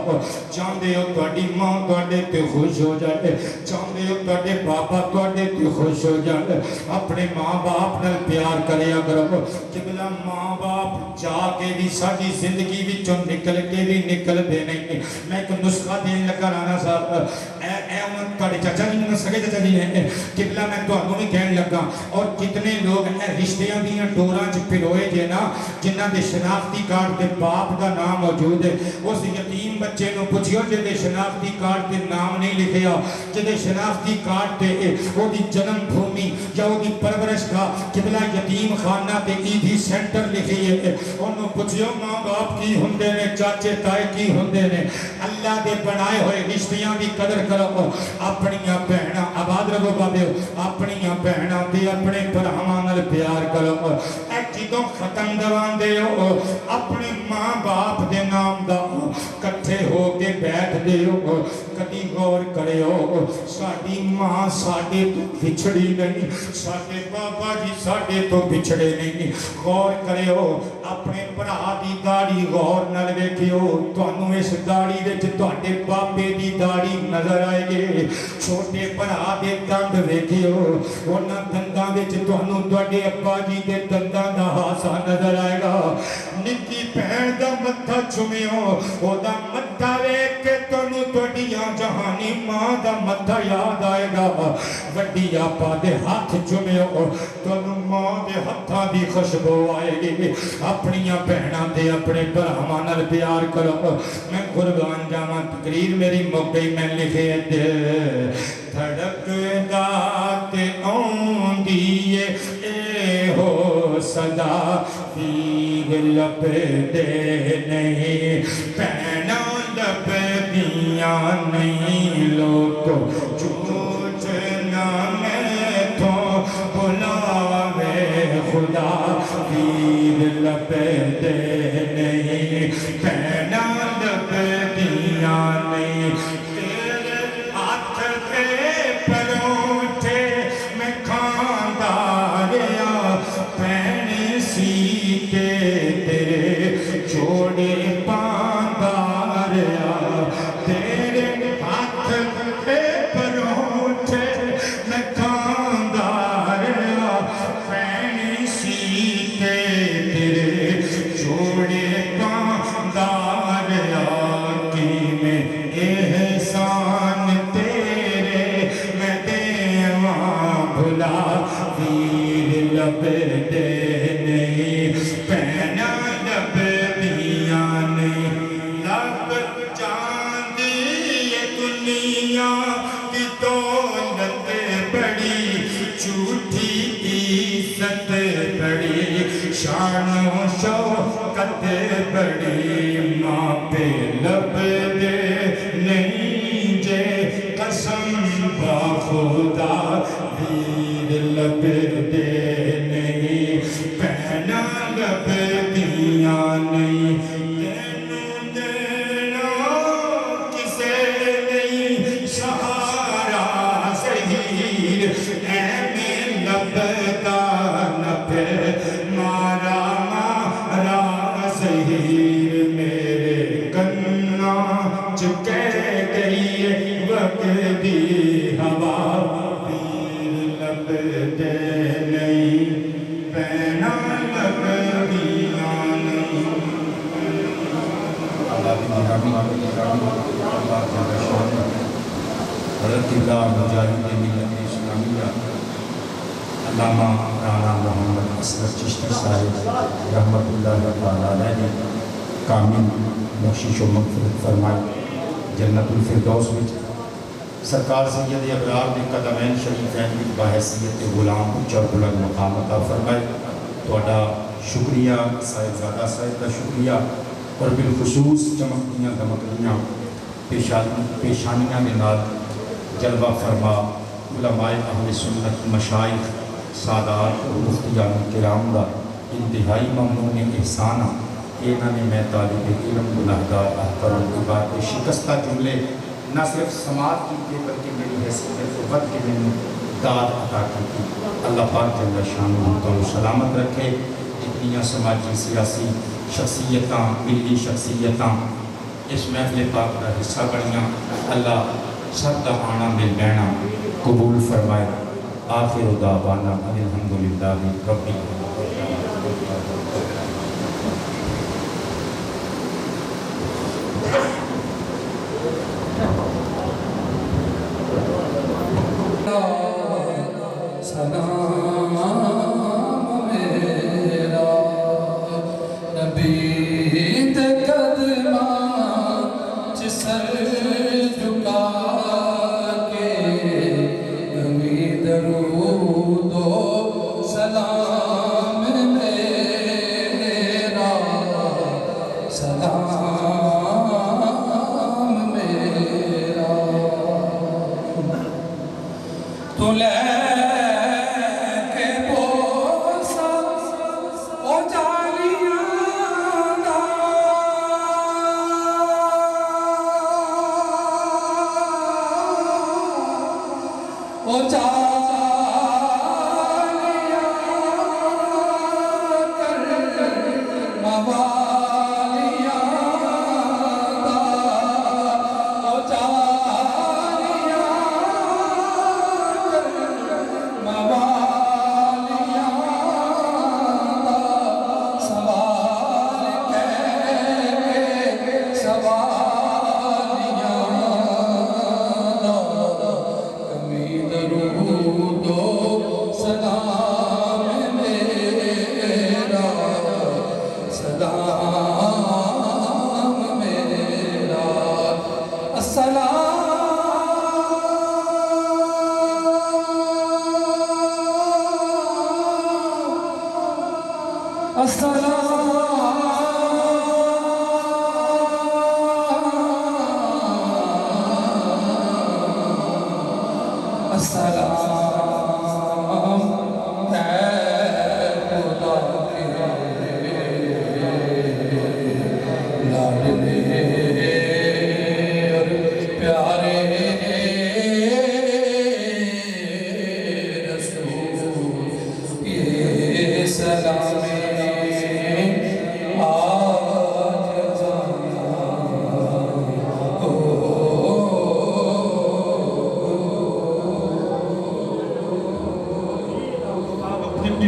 ਚਾਹੁੰਦੇ ਹੋ ਤੁਹਾਡੀ ਮਾਂ ਤੁਹਾਡੇ ਤੇ ਖੁਸ਼ ਹੋ ਜਾਏ, ਚਾਹੁੰਦੇ ਹੋ ਤੁਹਾਡੇ ਬਾਬਾ ਤੁਹਾਡੇ ਤੇ ਖੁਸ਼ ਹੋ ਜਾਏ। ਆਪਣੇ ਮਾਂ ਬਾਪ ਨਾਲ ਪਿਆਰ ਕਰਿਆ ਕਰੋ। ਕਿਬਲਾ ਮਾਂ ਬਾਪ ਜਾ ਕੇ ਵੀ ਸਾਡੀ ਜ਼ਿੰਦਗੀ ਵਿੱਚੋਂ ਨਿਕਲ ਕੇ ਵੀ ਨਿਕਲਦੇ ਨਹੀਂ। ਮੈਂ ਇੱਕ ਨੁਸਖਾ ਦੇਣ ਲੱਗਾ ਰਾਣਾ ਸਾਹਿਬ, ਤੁਹਾਡੇ ਚਾਚਾ ਜੀ ਨੂੰ ਸਗੇ ਚਾਚਾ ਜੀ ਨੇ ਕਿਬਲਾ ਮੈਂ ਤੁਹਾਨੂੰ ਵੀ ਕਹਿਣ ਲੱਗਾ। ਔਰ ਕਿਤਨੇ ਲੋਕ ਇਹ ਰਿਸ਼ਤਿਆਂ ਦੀਆਂ ਡੋਰਾਂ 'ਚ ਪਿਰੋਏ ਜੇ ਨਾ, ਜਿਨ੍ਹਾਂ ਦੇ ਸ਼ਨਾਖਤੀ ਕਾਰਡ ਤੇ ਬਾਪ ਦਾ ਨਾਮ ਮੌਜੂਦ ਹੈ। ਉਸ ਯਤੀਮ ਬੱਚੇ ਨੂੰ ਪੁੱਛਿਓ ਜਿਹਦੇ ਸ਼ਨਾਖਤੀ ਕਾਰਡ ਤੇ ਨਾਮ ਨਹੀਂ ਲਿਖਿਆ, ਜਿਹਦੇ ਸ਼ਨਾਖਤੀ ਕਾਰਡ ਤੇ ਉਹਦੀ ਜਨਮ ਭੂਮੀ ਜਾਂ ਉਹਦੀ ਪਰਵਰਿਸ਼ ਦਾ ਕਿਬਲਾ ਯਤੀਮ ਖਾਨਾ ਤੇ ਈਦੀ ਸੈਂਟਰ ਲਿਖੀ ਹੈ। ਉਹਨੂੰ ਪੁੱਛਿਓ ਮਾਂ ਬਾਪ ਕੀ ਹੁੰਦੇ ਨੇ, ਚਾਚੇ ਤਾਏ ਕੀ ਹੁੰਦੇ ਨੇ। ਅੱਲਾ ਦੇ ਬਣਾਏ ਹੋਏ ਰਿਸ਼ਤਿਆਂ ਦੀ ਕਦਰ ਕਰੋ। ਆਪਣੀਆਂ ਭੈਣਾਂ ਆਬਾਦ ਰਹੋ ਬਾਬਿਓ, ਆਪਣੀਆਂ ਭੈਣਾਂ ਤੇ ਆਪਣੇ ਭਰਾਵਾਂ ਨਾਲ ਪਿਆਰ ਕਰੋ। ਇਹ ਜਦੋਂ ਖਤਮ ਦਵਾਉਂਦੇ ਹੋ ਆਪਣੇ ਮਾਂ ਬਾਪ ਦੇ ਨਾਮ ਦਾ ਇਕੱਠੇ ਹੋ ਕੇ ਬੈਠਦੇ ਹੋ, ਕਦੀ ਗੌਰ ਕਰਿਓ ਸਾਡੀ ਮਾਂ ਸਾਡੇ ਤੋਂ ਵਿਛੜੀ ਨਹੀਂ, ਸਾਡੇ ਬਾਬਾ ਜੀ ਸਾਡੇ ਤੋਂ ਵਿਛੜੇ ਨਹੀਂ। ਗੌਰ ਕਰਿਓ ਆਪਣੇ ਭਰਾ ਦੀ ਦਾੜੀ ਗੌਰ ਨਾਲ ਵੇਖਿਓ, ਤੁਹਾਨੂੰ ਇਸ ਦਾੜੀ ਵਿੱਚ ਤੁਹਾਡੇ ਬਾਬੇ ਦੀ ਦਾੜੀ ਨਜ਼ਰ ਆਏਗੀ। ਛੋਟੇ ਭਰਾ ਦੇ ਦੰਦ ਵੇਖਿਓ, ਉਹਨਾਂ ਦੰਦਾਂ ਵਿੱਚ ਤੁਹਾਨੂੰ ਤੁਹਾਡੇ ਅੱਬਾ ਜੀ ਦੇ ਦੰਦਾਂ ਦਾ ਹਾਸਾ ਨਜ਼ਰ ਆਏਗਾ। ਨਿੱਕੀ ਭੈਣ ਦਾ ਮੱਥਾ ਚੁੰਮਿਓ, ਉਹਦਾ ਮੱਥਾ ਵੇਖ ਕੇ ਤੁਹਾਨੂੰ ਤੁਹਾਡੀਆਂ ਜਹਾਨੀ ਮਾਂ ਦਾ ਮੱਥਾ ਯਾਦ ਆਏਗਾ। ਵੱਡੀ ਆਪਾ ਦੇ ਹੱਥ ਚੁੰਮਿਓ, ਤੁਹਾਨੂੰ ਮਾਂ ਦੇ ਹੱਥਾਂ ਦੀ ਖੁਸ਼ਬੂ ਆਏਗੀ। ਆਪਣੀਆਂ ਭੈਣਾਂ ਤੇ ਆਪਣੇ ਭਰਾਵਾਂ ਨਾਲ ਪਿਆਰ ਕਰੋ। ਮੈਂ ਕੁਰਬਾਨ ਜਾਵਾਂ, ਤਕਰੀਰ ਮੇਰੀ ਮੁੱਕ ਗਈ। ਮੈਂ ਲਿਖੇ ਧੜਕਦਾ ਤੇ ਆਉਂਦੀ ਏ ਹੋ ਸਦਾ, ਪੀਰ ਲੱਭਦੇ ਨਹੀਂ ਭੈਣਾਂ ਲੱਭਦੀਆਂ ਨਹੀਂ। ਲੋਕੋ ਝੂਠ ਨਾ ਮੈਥੋਂ ਬੁਲਾਵੇ ਖੁਦਾ, ਪੀਰ ਲੱਭਦੇ ਨਹੀਂ ਭੈਣਾਂ ਲੱਭਦੀਆਂ ਨਹੀਂ। شان شوکت بڑی ماں پہ لب دے نہیں جے قسم با خدا ویر لب دے نہیں پہنا لب دیاں نہیں تینوں دینا کسے نہیں سہارا صحیح اے میں لب دا نبے میرے کنا چکے گئی وقت دی ہوا پیر لب دے نہیں پینا لب دیاں نہیں۔ حضرت قبلہ مجاہد ملت اسلامیہ علامہ رانا محمد اصغر چشتی صاحب رحمت اللہ تعالیٰ علیہ نے کامل بخشش و مغفرت فرمائی۔ جنت الفردوس میں سرکار سید ابرار نے قدمین شریفین کی بحیثیت غلام اونچا بلند مقام عطا فرمائے۔ تہاڈا شکریہ صاحبزادہ صاحب کا شکریہ، اور بالخصوص چمکدیاں دمکدیاں پیشانیاں دے نال جلوہ فرما علماء اہل سنت مشائخ سادات اور مفتیان کرام دا انتہائی ممنون احسانہ۔ انہوں نے میں طالب علم گناہگار احترام کی بات شکستہ جملے نہ صرف سماعت کی تھی بلکہ میری حیثیت کو بد کے میں داد عطا کی تھی۔ اللہ پاک جل شانہ کو سلامت رکھے۔ اتنی سماجی سیاسی شخصیتاں، ملی شخصیتاں اس محفل پاک کا حصہ بنیاں، اللہ سب کا آنا مل بہنا قبول فرمائے۔ آخر دعوانا ان الحمدللہ رب سلام میرا نبی دے قدماں چ سر جھکا کے نبی درود و سلام میرا سلام میرا تو لے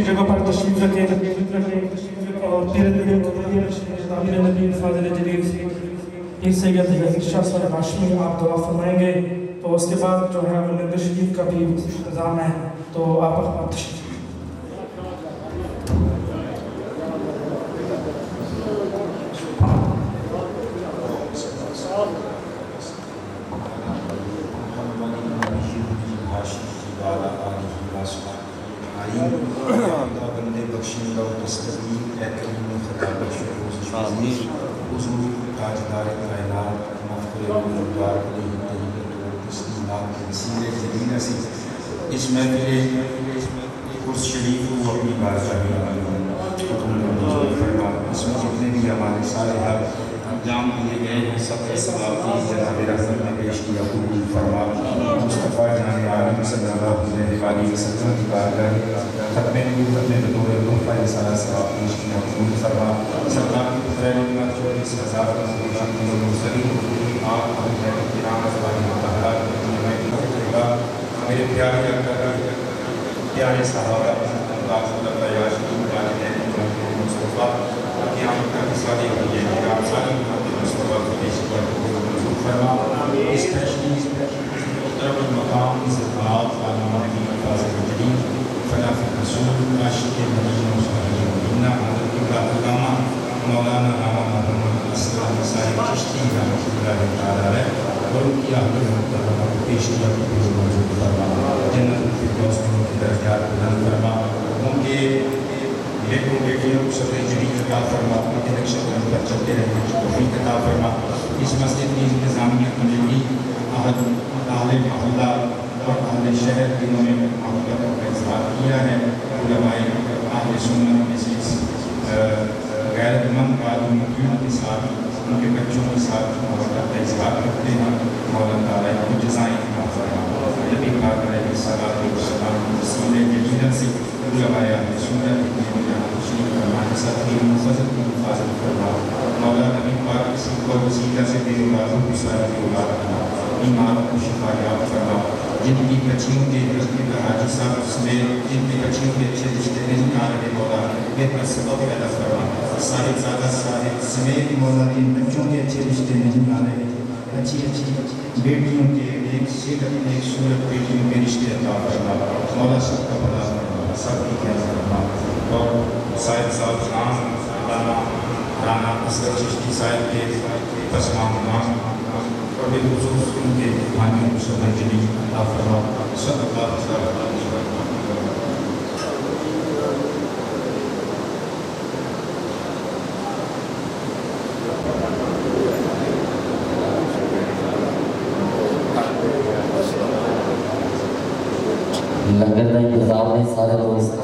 جگہ پر تشریف رکھیں اور تیرے دل کو تعمیر نبی فاضل جلیل پیر سید ظہیر شاہ صاحب ہاشمی آپ دعا فرمائیں گے، تو اس کے بعد جو ہے وہ تشریف کا بھی انتظام ہے، تو آپ تشریف بندے بخشندہ و تستقیم اے کریم خدا بخش آمین حضور تاجدار کائنات مفخر بزرگوار علیہ تحیت و تسلیمات کے وسیلے جلیل سے اس محفل قرص شریف کو اپنی بارگاہ میں حکم فرما۔ اس میں جتنے بھی ہمارے صالحہ انجام دیے گئے ہیں سب کے ثواب کی جناب رحمت میں پیش کیا قبول فرما۔ مصطفیٰ جان عالم صلی اللہ علیہ وسلم کی بارگاہ ختم نبوت میں بطور تحفہ رسالہ ثواب پیش کیا قبول فرما۔ سرکار کی خیر امت 24,000 مقبول المرسلین آپ ہمیں کرام ازواج مطہرات میرے پیارے آقا پیارے صحابہ اللہ یاشین والدین مصطفیٰ قیامت کا مثالی ہوئی ہے کہ آپ سارے مصطفیٰ کو پیش کیا قبول فرما۔ اس تشریف محترم المقام زکات علامہ نبی فاضل جلیل خلاف رسول عاشق نبی مصطفیٰ مدینہ حضرت علامہ مولانا محمد اسلام صاحب چشتی رحمۃ اللہ تعالیٰ علیہ اور ان کی اہل محترمہ کو پیش کیا قبول فرما۔ جنت الفردوس میں ان کی درجات بلند فرما۔ ان کے بیٹوں بیٹیوں کو صبر جلیل عطا فرما، ان کے نقش قدم پر چلتے رہنے کی توفیق عطا فرما۔ اس مسجد کی انتظامیہ کمیٹی اہل محلہ اور اہل شہر جنہوں نے محبت کا اظہار کیا ہے، علماء اہل سنت میں سے غیرت مند والدین کے ساتھ ان کے بچوں کے ساتھ محبت کا اظہار کرتے ہیں مولا تعالیٰ کو جزائیں عطا فرما نبی پاک علیہ الصلوۃ والسلام وسیلے کے لیڈر سے علماء اہل سنت اتنے جہاں تشریف فرمانے ساتھی فضل کی حفاظت فرما مولا نبی پاک کسی کو وسیلہ سے دے اولادوں کی سارا دے اولاد فرما بیماروں کو شفا یاب فرما جن کی بچیوں کے حضرت حاجی صاحب سمیت جن کی بچیوں کے اچھے رشتے نہیں آ رہے مولا بہتر سبب پیدا فرما صاحب زادہ صاحب سمیت مولا ان بچوں کے اچھے رشتے نہیں آ رہے اچھی بیٹیوں کے ایک صحت ایک صورت بیٹیوں کے رشتے عطا فرما مولا سب کا بھلا فرما سب کی خیر فرما اور صاحب رانا اصغر چشتی صاحب کے تسمام نام اور بالخصوص ان کے حامیوں کو صبر جلی عطا فرما صلی اللہ علیہ وسلم. لنگر کا انتظام نے سارے دوست